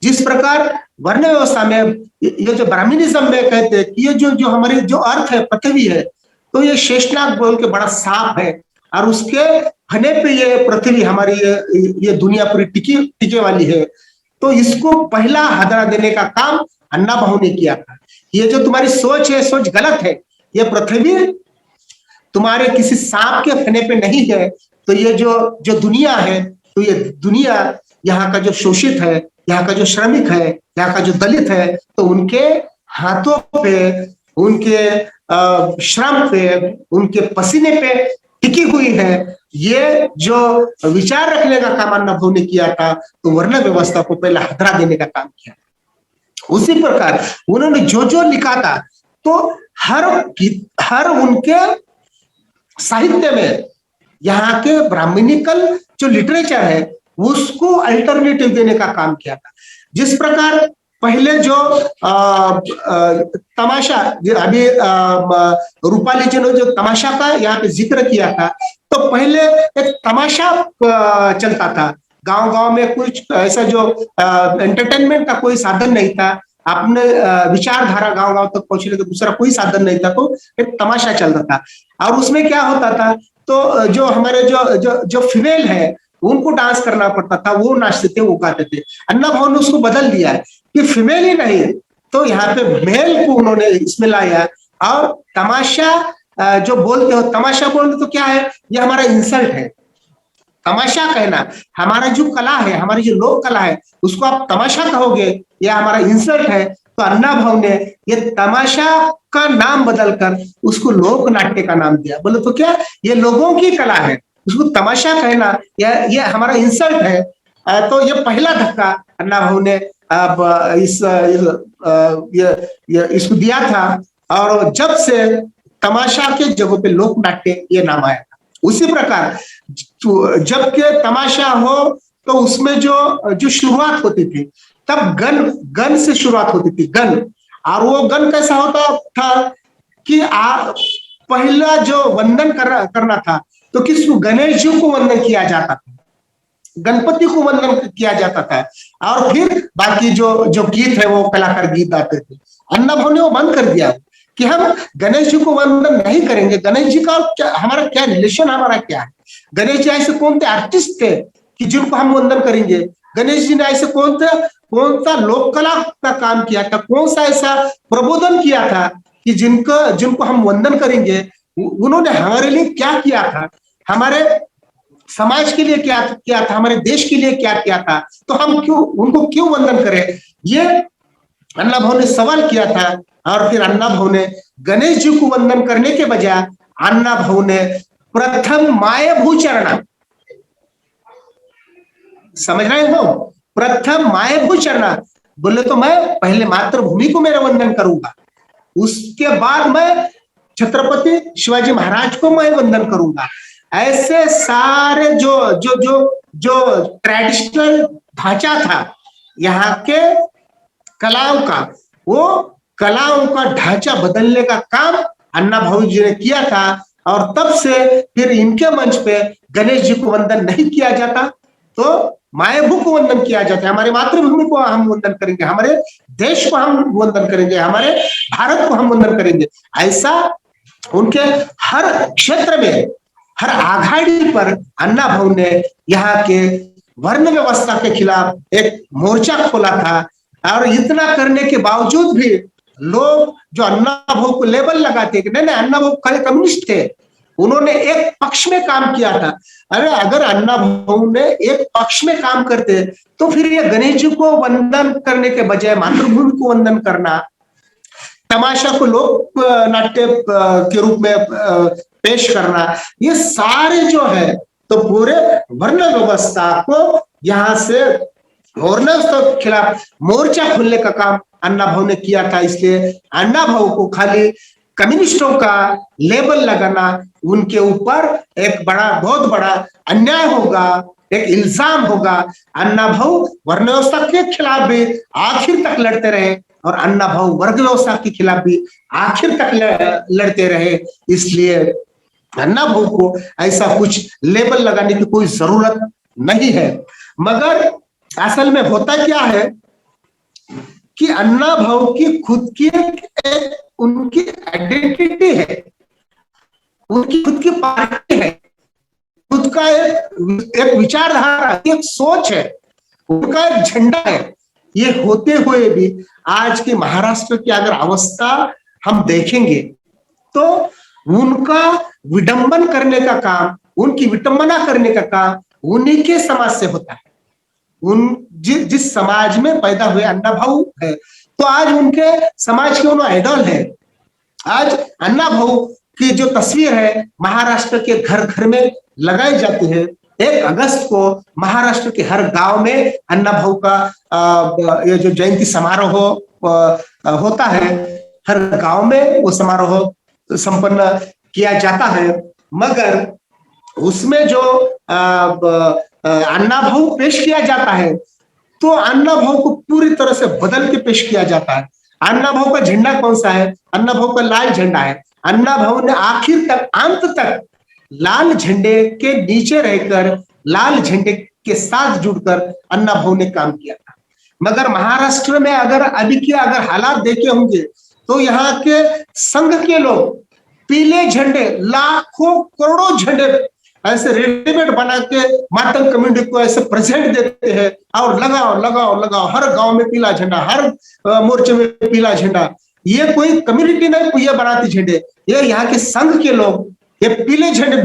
जिस प्रकार वर्ण व्यवस्था में ये जो ब्राह्मणिज्म में कहते हैं कि ये जो हमारी जो अर्थ है, पृथ्वी है, तो ये शेषनाग बोल के बड़ा सांप है, और उसके फने पे ये पृथ्वी हमारी ये दुनिया पूरी टिके वाली है। तो इसको पहला हादरा देने का काम अन्ना भाऊ ने किया था। ये जो तुम्हारी सोच है, सोच गलत है। ये पृथ्वी तुम्हारे किसी सांप के फने पे नहीं है। तो ये जो दुनिया है, तो ये दुनिया यहाँ का जो शोषित है, यहाँ का जो श्रमिक है, यहाँ का जो दलित है, तो उनके हाथों पे, उनके श्रम पे, उनके पसीने पे टिकी हुई है। ये जो विचार रखने का काम अन्ना भाऊ ने किया था, तो वर्ण व्यवस्था को पहले हथरा देने का काम किया। उसी प्रकार उन्होंने जो लिखा था, तो हर उनके साहित्य में यहाँ के ब्राह्मणिकल जो लिटरेचर है उसको अल्टरनेटिव देने का काम किया था। जिस प्रकार पहले जो तमाशा, अभी रूपाली जी ने जो तमाशा का यहाँ पे जिक्र किया था, तो पहले एक तमाशा चलता था गांव-गांव में। कुछ ऐसा जो एंटरटेनमेंट का कोई साधन नहीं था, अपने विचारधारा गांव-गांव तक पहुंचने का दूसरा कोई साधन नहीं था, तो एक तमाशा चलता था। और उसमें क्या होता था, तो जो हमारे जो फीमेल है उनको डांस करना पड़ता था, वो नाचते थे, वो गाते थे। अन्ना भाऊ ने उसको बदल दिया है कि फीमेल ही नहीं, तो यहाँ पे मेल को उन्होंने इसमें लाया। और तमाशा जो बोलते हो, तमाशा बोलते तो क्या है, ये हमारा इंसल्ट है। तमाशा कहना हमारा जो कला है, हमारी जो लोक कला है, उसको आप तमाशा कहोगे, यह हमारा इंसल्ट है। तो अन्ना भाऊ ने ये तमाशा का नाम बदलकर उसको लोक नाट्य का नाम दिया। बोले तो क्या, ये लोगों की कला है, उसको तमाशा कहना ये हमारा इंसल्ट है। तो ये पहला धक्का अन्ना भाऊ ने अब इसको दिया था। और जब से तमाशा के जगह पे लोक नाट्य ये नाम आया था। उसी प्रकार जब के तमाशा हो, तो उसमें जो शुरुआत होती थी, तब गन से शुरुआत होती थी, गन। और वो गन कैसा होता था कि पहला जो वंदन करना था, तो किसको, गणेश जी को वंदन किया जाता था, गणपति को वंदन किया जाता था। और फिर बाकी जो गीत है वो कलाकार गीत गाते थे। अन्ना भाऊ ने वो बंद कर दिया कि हम गणेश जी को वंदन नहीं करेंगे। गणेश जी का हमारा क्या रिलेशन, हमारा क्या है? गणेश जी ऐसे कौन थे आर्टिस्ट थे कि जिनको हम वंदन करेंगे? गणेश जी ने ऐसे कौन सा लोक कला का काम किया था, कौन सा ऐसा प्रबोधन किया था कि जिनको हम वंदन करेंगे? उन्होंने हमारे लिए क्या किया था? हमारे समाज के लिए क्या किया था, हमारे देश के लिए क्या किया था, तो हम क्यों उनको क्यों वंदन करें? ये अन्ना भाऊ ने सवाल किया था। और फिर अन्ना भाऊ ने गणेश जी को वंदन करने के बजाय अन्ना भाऊ ने प्रथम माय भूचरणा, समझ रहे हो, प्रथम माय भूचरणा बोले तो मैं पहले मातृभूमि को मेरा वंदन करूंगा, उसके बाद मैं छत्रपति शिवाजी महाराज को मैं वंदन करूंगा। ऐसे सारे जो जो जो जो ट्रेडिशनल ढांचा था यहाँ के कलाओं का, वो कलाओं का ढांचा बदलने का काम अन्ना भाऊ जी ने किया था। और तब से फिर इनके मंच पे गणेश जी को वंदन नहीं किया जाता, तो मायभू को वंदन किया जाता है। हमारे मातृभूमि को हम वंदन करेंगे, हमारे देश को हम वंदन करेंगे, हमारे भारत को हम वंदन करेंगे। ऐसा उनके हर क्षेत्र में, हर आघाड़ी पर अन्ना भाऊ ने यहाँ के वर्ण व्यवस्था के खिलाफ एक मोर्चा खोला था। और इतना करने के बावजूद भी लोग जो अन्ना भाऊ को लेबल लगाते कि नहीं अन्ना भाऊ खाली कम्युनिस्ट थे, उन्होंने एक पक्ष में काम किया था। अरे अगर अन्ना भाऊ ने एक पक्ष में काम करते तो फिर ये गणेश जी को वंदन करने के बजाय मातृभूमि को वंदन करना, तमाशा को लोक नाट्य के रूप में पेश करना, ये सारे जो है तो पूरे वर्ण व्यवस्था को यहाँ से वर्ण के खिलाफ मोर्चा खोलने का काम अन्ना भाऊ ने किया था। इसलिए अन्ना भाऊ को खाली कम्युनिस्टों का लेबल लगाना उनके ऊपर एक बहुत बड़ा अन्याय होगा, एक इल्जाम होगा। अन्ना भाऊ वर्ण व्यवस्था के खिलाफ भी आखिर तक लड़ते रहे और अन्ना भाऊ वर्ग व्यवस्था के खिलाफ भी आखिर तक लड़ते रहे। इसलिए अन्ना भाऊ को ऐसा कुछ लेबल लगाने की कोई जरूरत नहीं है। मगर असल में होता क्या है कि अन्ना भाऊ की खुद की एक उनकी आइडेंटिटी है, उनकी खुद की पार्टी है, खुद का एक विचारधारा, एक सोच है, उनका एक झंडा है। ये होते हुए भी आज के महाराष्ट्र की अगर अवस्था हम देखेंगे तो उनका विडंबन करने का काम, उनकी विटंबना करने का काम उन्हीं के समाज से होता है। जिस समाज में पैदा हुए अन्ना भाऊ है तो आज उनके समाज के उन्होंने आइडल है। आज अन्ना भाऊ की जो तस्वीर है महाराष्ट्र के घर घर में लगाई जाती है। 1 अगस्त को महाराष्ट्र के हर गांव में अन्ना भाऊ का ये जो जयंती समारोह होता है, हर गांव में वो समारोह संपन्न किया जाता है। मगर उसमें जो अन्ना भाऊ पेश किया जाता है तो अन्ना भाऊ को पूरी तरह से बदल के पेश किया जाता है। अन्ना भाऊ का झंडा कौन सा है? अन्ना भाऊ का लाल झंडा है। अन्ना भाऊ ने आखिर तक, अंत तक लाल झंडे के नीचे रहकर, लाल झंडे के साथ जुड़कर अन्ना भाऊ ने काम किया था। मगर महाराष्ट्र में अगर अभी के अगर हालात देखे होंगे तो यहाँ के संघ के लोग पीले झंडे, लाखों करोड़ों झंडे ऐसे रेडीमेड बना के मातंग कम्युनिटी को ऐसे प्रेजेंट देते हैं और लगाओ लगाओ लगाओ, हर गांव में पीला झंडा, हर मोर्चे में पीला झंडा। ये कोई कम्युनिटी नहीं ये बनाती झंडे, ये यहाँ के संघ के लोग ये पीले झंडे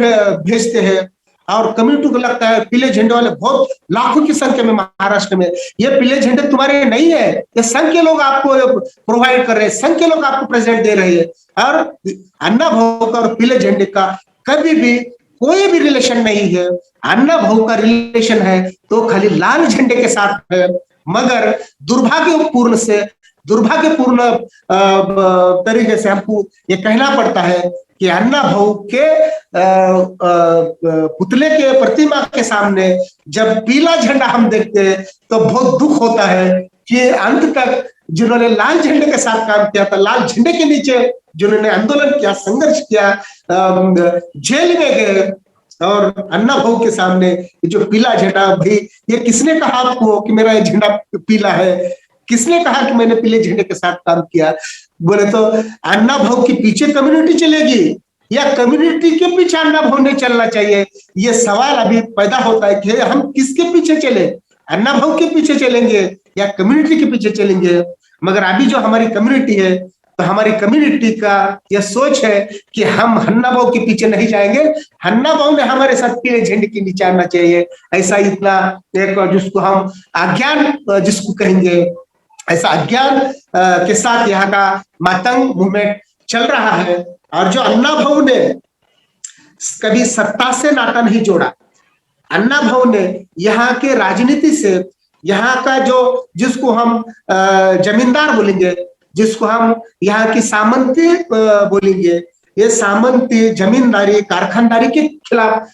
भेजते हैं। और कम्युनिटी को लगता है पीले झंडे वाले बहुत लाखों की संख्या में महाराष्ट्र में, ये पीले झंडे तुम्हारे नहीं है, ये संघ के लोग आपको प्रोवाइड कर रहे हैं, संघ के लोग आपको प्रेजेंट दे रहे हैं। और अन्ना भाऊ का और पीले झंडे का कभी भी कोई भी रिलेशन नहीं है। अन्ना भाऊ का रिलेशन है तो खाली लाल झंडे के साथ है। मगर दुर्भाग्यपूर्ण तरीके से हमको ये कहना पड़ता है कि अन्ना भाऊ के पुतले के प्रतिमा के सामने जब पीला झंडा हम देखते हैं तो बहुत दुख होता है कि अंत तक जिन्होंने लाल झंडे के साथ काम किया था, लाल झंडे के नीचे जिन्होंने आंदोलन किया, संघर्ष किया, जेल में गए, और अन्ना भाऊ के सामने जो पीला झंडा, भाई ये किसने कहा आपको कि मेरा ये झंडा पीला है? किसने कहा कि मैंने पीले झंडे के साथ काम किया? बोले तो अन्ना भाऊ के पीछे कम्युनिटी चलेगी या कम्युनिटी के पीछे अन्ना भाऊ नहीं चलना चाहिए? ये सवाल अभी पैदा होता है कि हम किसके पीछे चले, अन्ना भाऊ के पीछे चलेंगे या कम्युनिटी के पीछे चलेंगे? मगर अभी जो हमारी कम्युनिटी है तो हमारी कम्युनिटी का यह सोच है कि हम हन्ना भाव के पीछे नहीं जाएंगे, हन्ना भाव ने हमारे साथ पीले झंडे के नीचे आना चाहिए। ऐसा इतना एक जिसको हम अज्ञान जिसको कहेंगे, ऐसा अज्ञान के साथ यहाँ का मातंग मूवमेंट चल रहा है। और जो अन्ना भाऊ ने कभी सत्ता से नाता नहीं जोड़ा, अन्ना भाऊ ने यहाँ के राजनीति से, यहाँ का जो जिसको हम जमींदार बोलेंगे, जिसको हम यहाँ की सामंती बोलेंगे, ये सामंती जमींदारी कारखानदारी के खिलाफ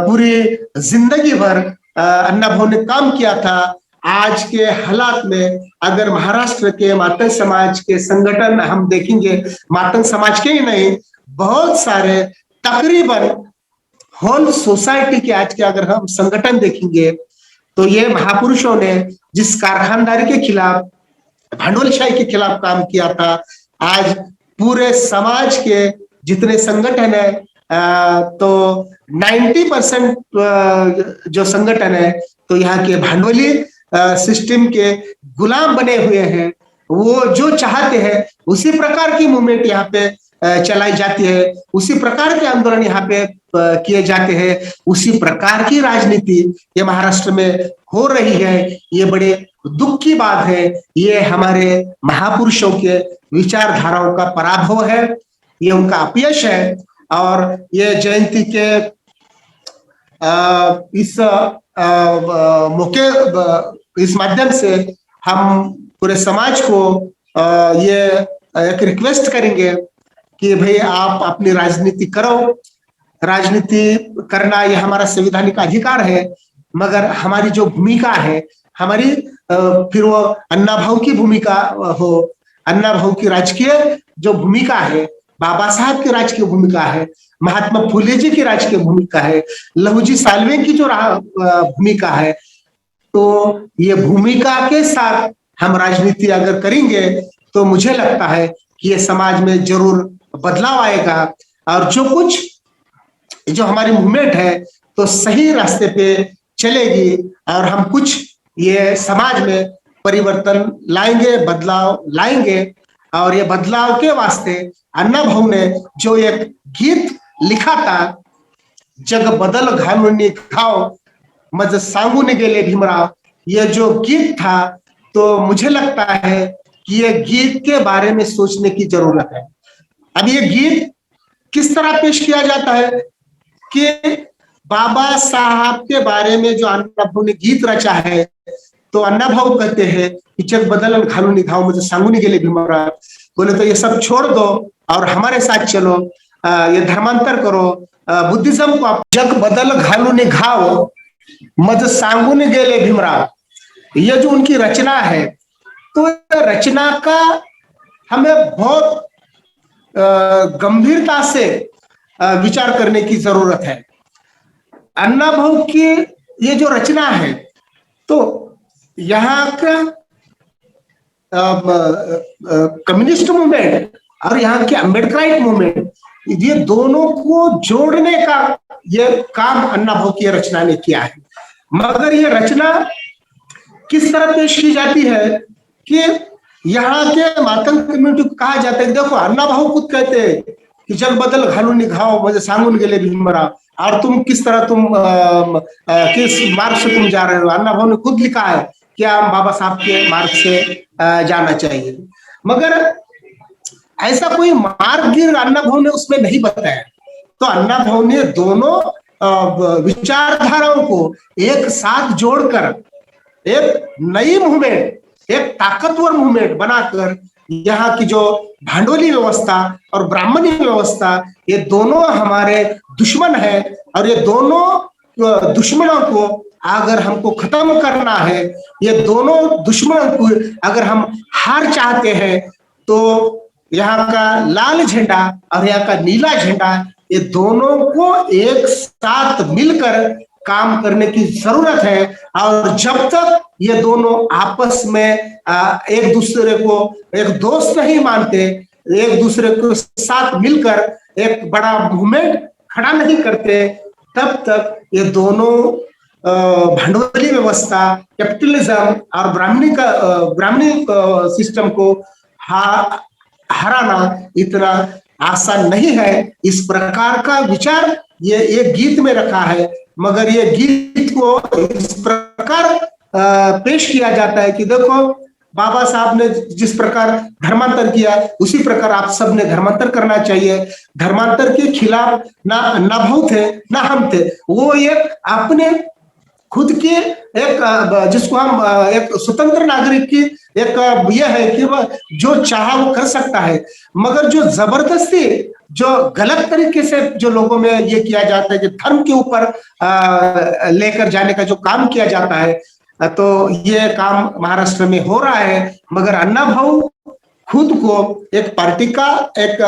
पूरी जिंदगी भर अन्ना भाऊ ने काम किया था। आज के हालात में अगर महाराष्ट्र के मातंग समाज के संगठन हम देखेंगे, मातंग समाज के ही नहीं, बहुत सारे तकरीबन होल सोसाइटी के आज के अगर हम संगठन देखेंगे तो ये महापुरुषों ने जिस कारखानदारी के खिलाफ, भांडवलशाही के खिलाफ काम किया था, आज पूरे समाज के जितने संगठन है तो 90% जो संगठन है तो यहाँ के भांडवली सिस्टम के गुलाम बने हुए हैं। वो जो चाहते हैं उसी प्रकार की मूवमेंट यहाँ पे चलाई जाती है, उसी प्रकार के आंदोलन यहाँ पे किए जाते हैं, उसी प्रकार की राजनीति ये महाराष्ट्र में हो रही है। ये बड़े दुख की बात है, ये हमारे महापुरुषों के विचारधाराओं का पराभव है, ये उनका अपयश है। और ये जयंती के इस मौके, इस माध्यम से हम पूरे समाज को ये एक रिक्वेस्ट करेंगे कि भाई आप अपनी राजनीति करो, राजनीति करना ये हमारा संवैधानिक अधिकार है, मगर हमारी जो भूमिका है, हमारी फिर वो अन्ना भाऊ की भूमिका हो, अन्ना भाऊ की राजकीय जो भूमिका है, बाबा साहब की राजकीय भूमिका है, महात्मा फुले जी की राजकीय भूमिका है, लहूजी साल्वे की जो भूमिका है, तो ये भूमिका के साथ हम राजनीति अगर करेंगे तो मुझे लगता है कि ये समाज में जरूर बदलाव आएगा और जो हमारी मूवमेंट है तो सही रास्ते पे चलेगी और हम कुछ ये समाज में परिवर्तन लाएंगे, बदलाव लाएंगे। और ये बदलाव के वास्ते अन्ना भाऊ ने जो एक गीत लिखा था, जग बदल घालून घाव मज सांगून गेले भीमराव, ये जो गीत था तो मुझे लगता है कि ये गीत के बारे में सोचने की जरूरत है। अब ये गीत किस तरह पेश किया जाता है कि बाबा साहब के बारे में जो अन्ना भाऊ ने गीत रचा है, तो अन्ना भाऊ कहते हैं कि जग बदल घालून घाव मुझे सांगून गेले भीमराव, बोले तो ये सब छोड़ दो और हमारे साथ चलो, ये धर्मांतर करो, बुद्धिज्म को। जग बदल घालून घाव मज सांगून गेले भीमराव, ये जो उनकी रचना है, तो रचना का हमें बहुत गंभीरता से विचार करने की जरूरत है। अन्ना भाऊ की ये जो रचना है, तो यहाँ का कम्युनिस्ट मूवमेंट और यहाँ की अम्बेडकराइट मूवमेंट, ये दोनों को जोड़ने का ये काम अन्ना भाऊ की रचना ने किया है। मगर ये रचना किस तरह पेश की जाती है कि यहाँ के मातंग कम्युनिटी को कहा जाता है, देखो अन्ना भाऊ खुद कहते हैं कि जग बदल घालून घाव मुझे सांगून गेले भीमराव, और तुम किस तरह किस मार्ग से तुम जा रहे हो। अन्ना भाऊ ने खुद लिखा है कि हम बाबा साहब के मार्ग से जाना चाहिए, मगर ऐसा कोई मार्ग अन्ना भाऊ ने उसमें नहीं बताया। तो अन्ना भाऊ ने दोनों विचारधाराओं को एक साथ जोड़कर एक नई मूवमेंट, एक ताकतवर मूवमेंट बनाकर यहाँ की जो भांडवली व्यवस्था और ब्राह्मणी व्यवस्था, ये दोनों हमारे दुश्मन है, और ये दोनों दुश्मनों को अगर हमको खत्म करना है, ये दोनों दुश्मनों को अगर हम हार चाहते हैं, तो यहाँ का लाल झंडा और यहाँ का नीला झंडा, ये दोनों को एक साथ मिलकर काम करने की जरूरत है। और जब तक ये दोनों आपस में एक दूसरे को एक दोस्त नहीं मानते, एक दूसरे को साथ मिलकर एक बड़ा मूवमेंट खड़ा नहीं करते, तब तक ये दोनों भांडवली व्यवस्था, कैपिटलिज्म और ब्राह्मणी सिस्टम को हराना इतना आसान नहीं है। इस प्रकार का विचार ये एक गीत में रखा है, मगर ये गीत को इस प्रकार पेश किया जाता है कि देखो बाबा साहब ने जिस प्रकार धर्मांतर किया उसी प्रकार आप सब ने धर्मांतर करना चाहिए। धर्मांतर के खिलाफ ना भाव थे ना हम थे, वो एक अपने खुद के एक जिसको हम एक स्वतंत्र नागरिक की एक यह है कि वह जो चाहा वो कर सकता है, मगर जो जबरदस्ती जो गलत तरीके से जो लोगों में ये किया जाता है कि धर्म के ऊपर लेकर जाने का जो काम किया जाता है, तो ये काम महाराष्ट्र में हो रहा है। मगर अन्ना भाऊ खुद को एक पार्टी का एक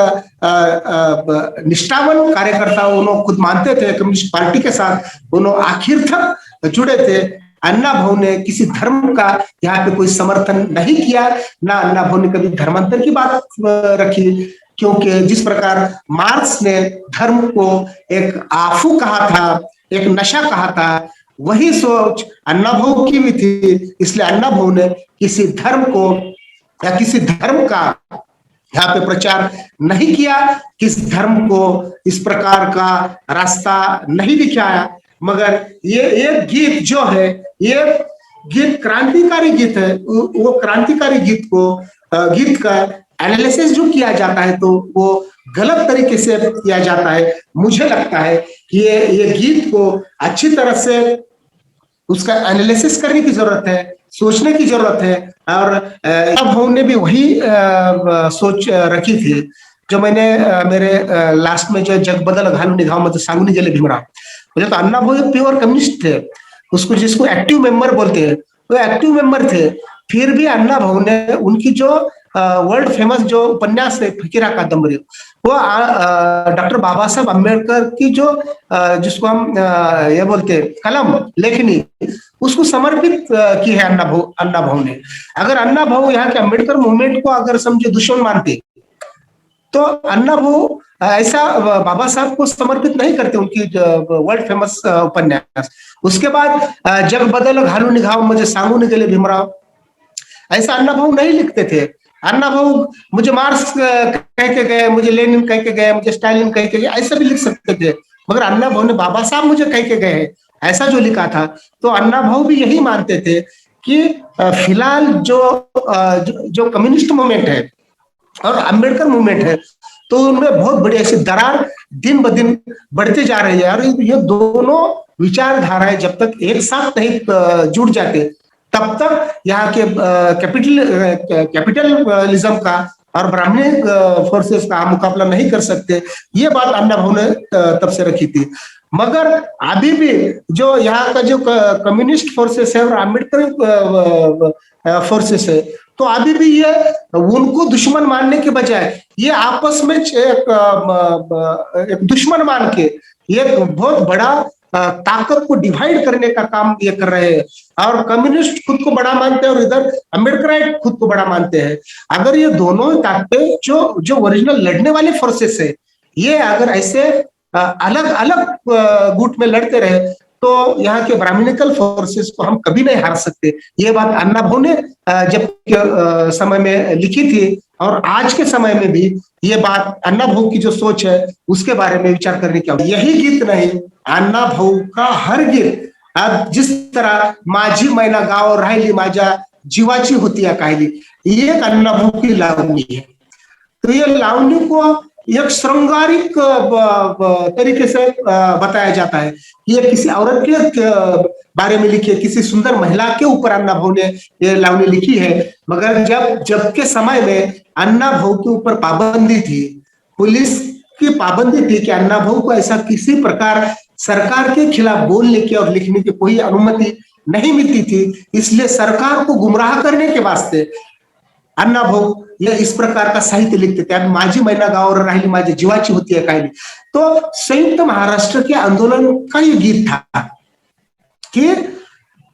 निष्ठावान कार्यकर्ता उन्होंने खुद मानते थे, कम्युनिस्ट पार्टी के साथ उन्होंने आखिर तक जुड़े थे। अन्ना भाऊ ने किसी धर्म का यहाँ पे कोई समर्थन नहीं किया, ना अन्ना भाऊ ने कभी धर्मांतर की बात रखी, क्योंकि जिस प्रकार मार्क्स ने धर्म को एक आफू कहा था, एक नशा कहा था, वही सोच अन्ना भाऊ की भी थी। इसलिए अन्ना भाऊ ने किसी धर्म को या किसी धर्म का यहाँ पे प्रचार नहीं किया, किस धर्म को इस प्रकार का रास्ता नहीं दिखाया। मगर ये गीत जो है, ये गीत क्रांतिकारी गीत है। वो क्रांतिकारी गीत का एनालिसिस जो किया जाता है तो वो गलत तरीके से किया जाता है। मुझे लगता है कि ये गीत को अच्छी तरह से उसका एनालिसिस करने की जरूरत है, सोचने की जरूरत है। और अब ने भी वही सोच रखी थी जो मैंने मेरे लास्ट में जो जग बदल घालून निघाव मतलब सांगून गेले भीमराव, मुझे तो अन्ना भाऊ प्योर कम्युनिस्ट थे, उसको जिसको एक्टिव मेंबर बोलते हैं वो एक्टिव मेंबर थे। फिर भी अन्ना भाऊ ने उनकी जो वर्ल्ड फेमस जो उपन्यास है फकीरा कादंबरी, वो डॉक्टर बाबा साहब अम्बेडकर की जो जिसको हम ये बोलते हैं कलम लेखनी, उसको समर्पित की है अन्ना भाऊ ने। अगर अन्ना भाऊ यहाँ के अम्बेडकर मूवमेंट को अगर समझे दुश्मन मानते, तो अन्ना भाऊ ऐसा बाबा साहब को समर्पित नहीं करते उनकी वर्ल्ड फेमस उपन्यास। उसके बाद जग बदल घालू निघाव मुझे सांगून गेले भीमराव, ऐसा अन्ना भाऊ नहीं लिखते थे। अन्ना भाऊ मुझे मार्क्स कह के गए, मुझे लेनिन कह के गए, मुझे स्टालिन कह के गए, ऐसा भी लिख सकते थे। मगर अन्ना भाऊ ने बाबा साहब मुझे कह के गए ऐसा जो लिखा था, तो अन्ना भाऊ भी यही मानते थे कि फिलहाल जो कम्युनिस्ट मूवमेंट है और अम्बेडकर मूवमेंट है, तो उनमें बहुत बड़ी ऐसी दरार दिन ब दिन बढ़ते जा रही है। और ये दोनों विचारधाराएं जब तक एक साथ नहीं जुड़ जाते, तब तक यहाँ के कैपिटलिज्म का और ब्राह्मणी फोर्सेस का मुकाबला नहीं कर सकते। ये बात अन्ना भाऊ ने तब से रखी थी। मगर अभी भी जो यहाँ का जो कम्युनिस्ट फोर्सेस है और अम्बेडकर फोर्सेस है, तो अभी भी ये उनको दुश्मन मानने के बजाय ये आपस में एक दुश्मन मान के एक बहुत बड़ा ताकत को डिवाइड करने का काम ये कर रहे हैं। और कम्युनिस्ट खुद को बड़ा मानते हैं और इधर अम्बेडकराइट खुद को बड़ा मानते हैं। अगर ये दोनों ताकतें जो ओरिजिनल लड़ने वाले फोर्सेस है, ये अगर ऐसे अलग अलग गुट में लड़ते रहे, तो यहाँ के ब्राह्मणिकल फोर्सेस को हम कभी नहीं हार सकते। ये बात अन्ना भाऊ ने जब समय में लिखी थी, और आज के समय में भी ये बात अन्ना भाऊ की जो सोच है उसके बारे में विचार करने की। यही गीत नहीं, अन्ना भाऊ का हर गीत, अब जिस तरह माझी मैना गाव राहिली माझ्या जीवाची होती है काहिली, ये एक अन्ना भाऊ की लावणी है। तो ये लावणी को एक श्रृंगारिक तरीके से बताया जाता है। ये किसी औरत के बारे में लिखी है, किसी सुंदर महिला के ऊपर अन्ना भाऊ ने ये लावनी लिखी है। मगर जब के समय में अन्ना भाऊ के ऊपर पाबंदी थी, पुलिस की पाबंदी थी कि अन्ना भाऊ को ऐसा किसी प्रकार सरकार के खिलाफ बोलने की और लिखने की कोई अनुमति नहीं मिलती थी। इसलिए सरकार को गुमराह करने के वास्ते अन्ना भाऊ ये इस प्रकार का साहित्य लिखते थे। माझी मैना गावावर राहिली माझी जीवाची होती है काहिली, तो संयुक्त महाराष्ट्र के आंदोलन का ये गीत था कि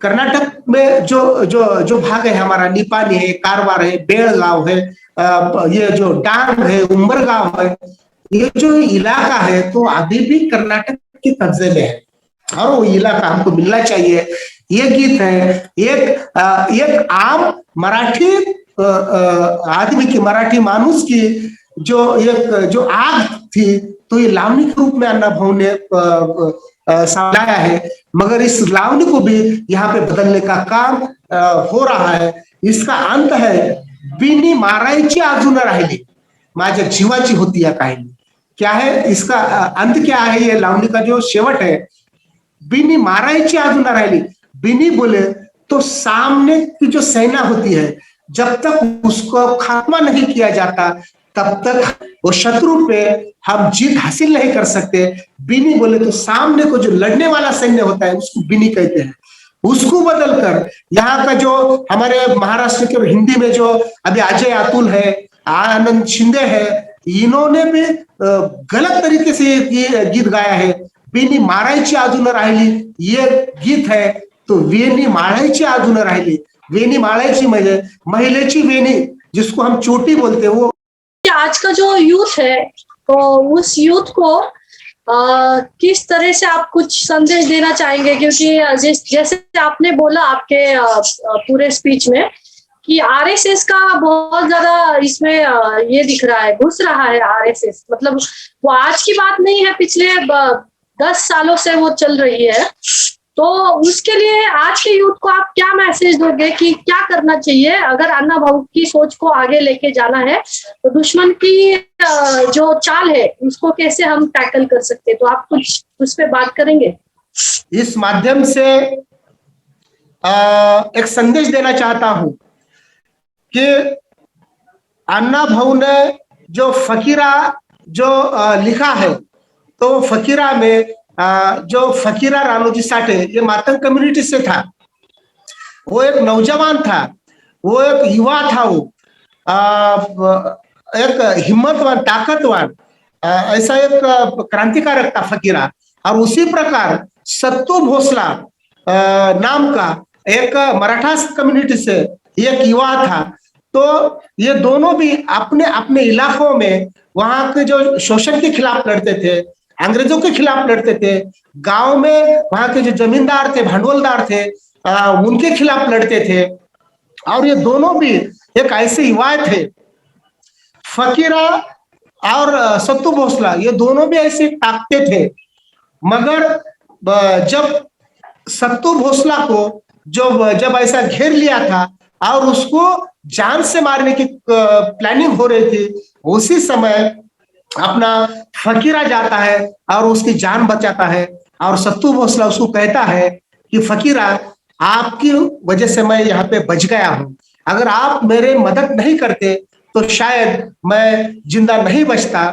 कर्नाटक में जो भाग है हमारा, निपानी है, कारवार है, बेलगांव है, ये जो डांग है, उम्बरगांव है, ये जो इलाका है तो अभी भी कर्नाटक के कब्जे में है और वो इलाका हमको मिलना चाहिए। ये गीत है एक आम मराठी आदमी की, मराठी मानुस की जो आग थी, तो ये लावणी के रूप में अण्णा भाऊ ने सामलाया है। मगर इस लावणी को भी यहाँ पे बदलने का काम हो रहा है। इसका अंत है, बिनी मारायची अजून राहिली, माझ्या जीवाची होती या काहिली। क्या है इसका अंत, क्या है ये लावणी का जो शेवट है, बिनी मारायची अजून राहिली। बिनी बोले तो सामने की जो सेना होती है, जब तक उसको खात्मा नहीं किया जाता तब तक वो शत्रु पे हम जीत हासिल नहीं कर सकते। बिनी बोले तो सामने को जो लड़ने वाला सैन्य होता है उसको बिनी कहते हैं। उसको बदलकर यहाँ का जो हमारे महाराष्ट्र के हिंदी में जो अभी अजय अतुल है, आनंद शिंदे है, इन्होंने भी गलत तरीके से ये गीत गाया है। बिनी मारायची अजून राहिली ये गीत है, तो वेणी माळायची अजून राहिली। वेणी माळायची म्हणजे महिलेची वेणी, जिसको हम चोटी बोलते हैं, वो आज का जो यूथ है, तो उस यूथ को किस तरह से आप कुछ संदेश देना चाहेंगे? क्योंकि जैसे आपने बोला आपके पूरे स्पीच में कि आरएसएस का बहुत ज्यादा इसमें ये दिख रहा है, घुस रहा है आरएसएस। मतलब वो आज की बात नहीं है, पिछले 10 सालों से वो चल रही है। तो उसके लिए आज के यूथ को आप क्या मैसेज दोगे कि क्या करना चाहिए अगर अन्ना भाऊ की सोच को आगे लेके जाना है? तो दुश्मन की जो चाल है उसको कैसे हम टैकल कर सकते हैं? तो आप कुछ उस पर बात करेंगे? इस माध्यम से एक संदेश देना चाहता हूं कि अन्ना भाऊ ने जो फकीरा जो लिखा है, तो फकीरा में जो फकीरा रानोजी साठे, ये मातंग कम्युनिटी से था। वो एक नौजवान था, वो एक युवा था, वो एक हिम्मतवान, ताकतवान, ऐसा एक क्रांतिकारक था फकीरा। और उसी प्रकार सत्तू भोसला नाम का एक मराठा कम्युनिटी से एक युवा था। तो ये दोनों भी अपने अपने इलाकों में वहां के जो शोषण के खिलाफ लड़ते थे, अंग्रेजों के खिलाफ लड़ते थे। गांव में वहां के जो जमींदार थे, भांडवलदार थे, उनके खिलाफ लड़ते थे। और ये दोनों भी एक ऐसे युवा थे, फकीरा और सत्तू भोसला, ये दोनों भी ऐसे ताकते थे। मगर जब सत्तू भोसला को जब ऐसा घेर लिया था और उसको जान से मारने की प्लानिंग हो रही थी, उसी समय अपना फकीरा जाता है और उसकी जान बचाता है। और सत्तू भोसला उसको कहता है कि फकीरा, आपकी वजह से मैं यहाँ पे बच गया हूं, अगर आप मेरे मदद नहीं करते तो शायद मैं जिंदा नहीं बचता।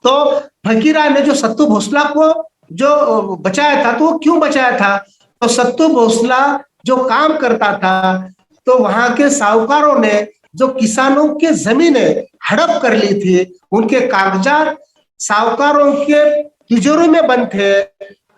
तो फकीरा ने जो सत्तू भोसला को जो बचाया था, तो वो क्यों बचाया था? तो सत्तू भोसला जो काम करता था, तो वहां के साहूकारों ने जो किसानों के जमीनें हड़प कर ली थी, उनके कागजात साहूकारों के तिजोरी में बंद थे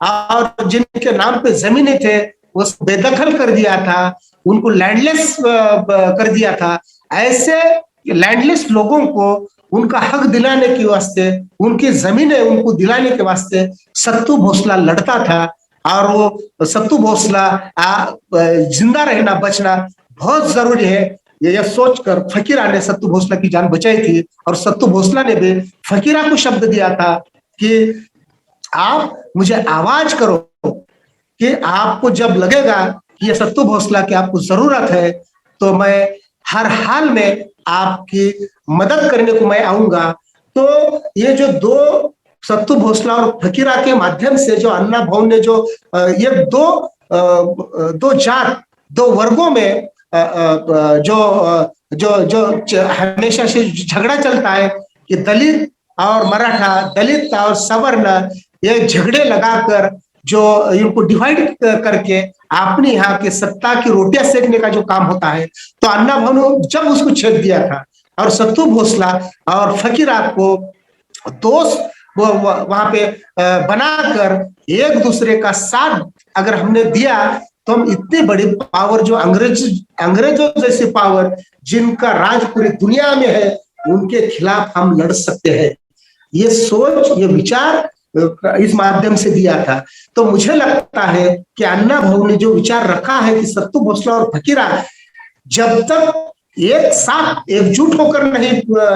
और जिनके नाम पे जमीनें थे वो बेदखल कर दिया था, उनको लैंडलेस कर दिया था। ऐसे लैंडलेस लोगों को उनका हक दिलाने के वास्ते, उनकी जमीनें उनको दिलाने के वास्ते सत्तू भोसला लड़ता था। और वो सत्तू भोसला जिंदा रहना, बचना बहुत जरूरी है, यह सोचकर फकीरा ने सत्तू भोसला की जान बचाई थी। और सत्तू भोसला ने भी फकीरा को शब्द दिया था कि आप मुझे आवाज करो, कि आपको जब लगेगा कि ये सत्तू भोसला की आपको जरूरत है, तो मैं हर हाल में आपकी मदद करने को मैं आऊंगा। तो ये जो दो, सत्तू भोसला और फकीरा के माध्यम से जो अन्ना भाऊ ने जो ये दो जात, दो वर्गों में जो हमेशा से झगड़ा चलता है कि दलित और मराठा, दलित और सवर्ण, ये झगड़े लगाकर जो इनको डिवाइड करके अपने यहाँ के सत्ता की रोटियां सेकने का जो काम होता है, तो अन्ना भाऊ ने जब उसको छेद दिया था और सत्तू भोसला और फकीरा को दोस्त वहां पे बनाकर एक दूसरे का साथ अगर हमने दिया, तो हम इतनी बड़ी पावर, जो अंग्रेजों जैसी पावर जिनका राज पूरी दुनिया में है, उनके खिलाफ हम लड़ सकते हैं। ये सोच, ये विचार इस माध्यम से दिया था। तो मुझे लगता है कि अन्ना भाऊ ने जो विचार रखा है कि सत्तू भोसला और फकीरा जब तक एक साथ एकजुट होकर नहीं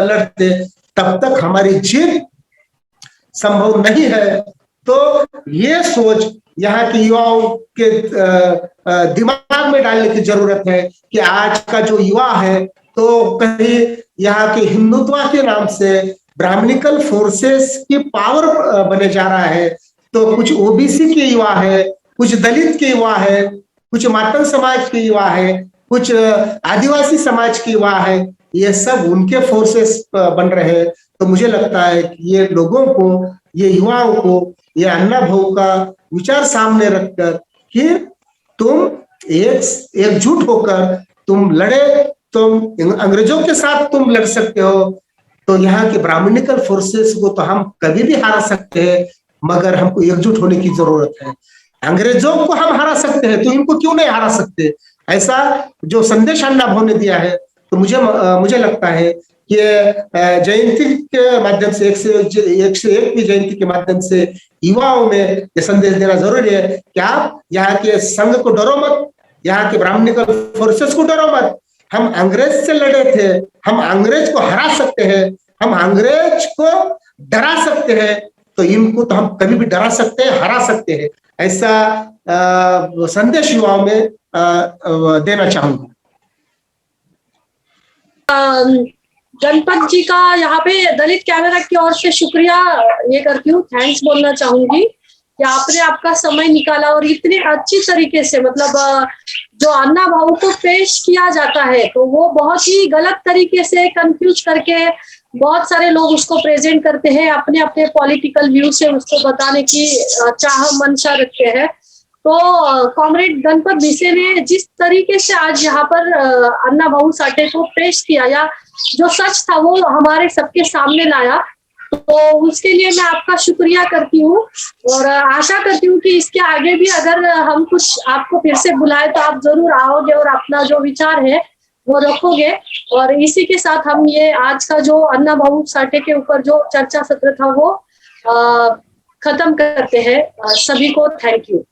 लड़ते, तब तक हमारी जीत संभव नहीं है। तो ये सोच यहाँ के युवाओं के दिमाग में डालने की जरूरत है कि आज का जो युवा है तो कहीं यहाँ के हिंदुत्व के नाम से ब्राह्मणिकल फोर्सेस की पावर बने जा रहा है। तो कुछ ओबीसी के युवा है, कुछ दलित के युवा है, कुछ मातंग समाज के युवा है, कुछ आदिवासी समाज के युवा है, ये सब उनके फोर्सेस बन रहे हैं। तो मुझे लगता है कि ये लोगों को, ये युवाओं को ये अन्ना भाऊ का विचार सामने रखकर कि तुम एकजुट होकर तुम लड़े, तुम अंग्रेजों के साथ तुम लड़ सकते हो। तो यहाँ के ब्राह्मणिकल फोर्सेस को तो हम कभी भी हरा सकते हैं, मगर हमको एकजुट होने की जरूरत है। अंग्रेजों को हम हरा सकते हैं तो इनको क्यों नहीं हरा सकते? ऐसा जो संदेश अन्ना भाऊ ने दिया है, तो मुझे लगता है कि जयंती के माध्यम से 101वीं जयंती के माध्यम से युवाओं में ये संदेश देना जरूरी है कि आप यहाँ के संघ को डरो मत, यहाँ के ब्राह्मणिकल फोर्सेस को डरो मत। हम अंग्रेज से लड़े थे, हम अंग्रेज को हरा सकते हैं, हम अंग्रेज को डरा सकते हैं, तो इनको तो हम कभी भी डरा सकते हैं, हरा सकते हैं। ऐसा संदेश युवाओं में देना चाहूंगा। गणपत जी का यहाँ पे दलित कैमरा की ओर से शुक्रिया ये करती हूँ, थैंक्स बोलना चाहूंगी कि आपने आपका समय निकाला और इतने अच्छी तरीके से, मतलब जो अन्ना भाऊ को पेश किया जाता है तो वो बहुत ही गलत तरीके से कंफ्यूज करके बहुत सारे लोग उसको प्रेजेंट करते हैं, अपने अपने पॉलिटिकल व्यू से उसको बताने की चाह मंशा रखते हैं। तो कॉमरेड गणपत भिसे ने जिस तरीके से आज यहाँ पर अन्ना भाऊ साठे को पेश किया या जो सच था वो हमारे सबके सामने लाया, तो उसके लिए मैं आपका शुक्रिया करती हूँ और आशा करती हूँ कि इसके आगे भी अगर हम कुछ आपको फिर से बुलाए तो आप जरूर आओगे और अपना जो विचार है वो रखोगे। और इसी के साथ हम ये आज का जो अन्ना भाऊ साठे के ऊपर जो चर्चा सत्र था वो खत्म करते हैं। सभी को थैंक यू।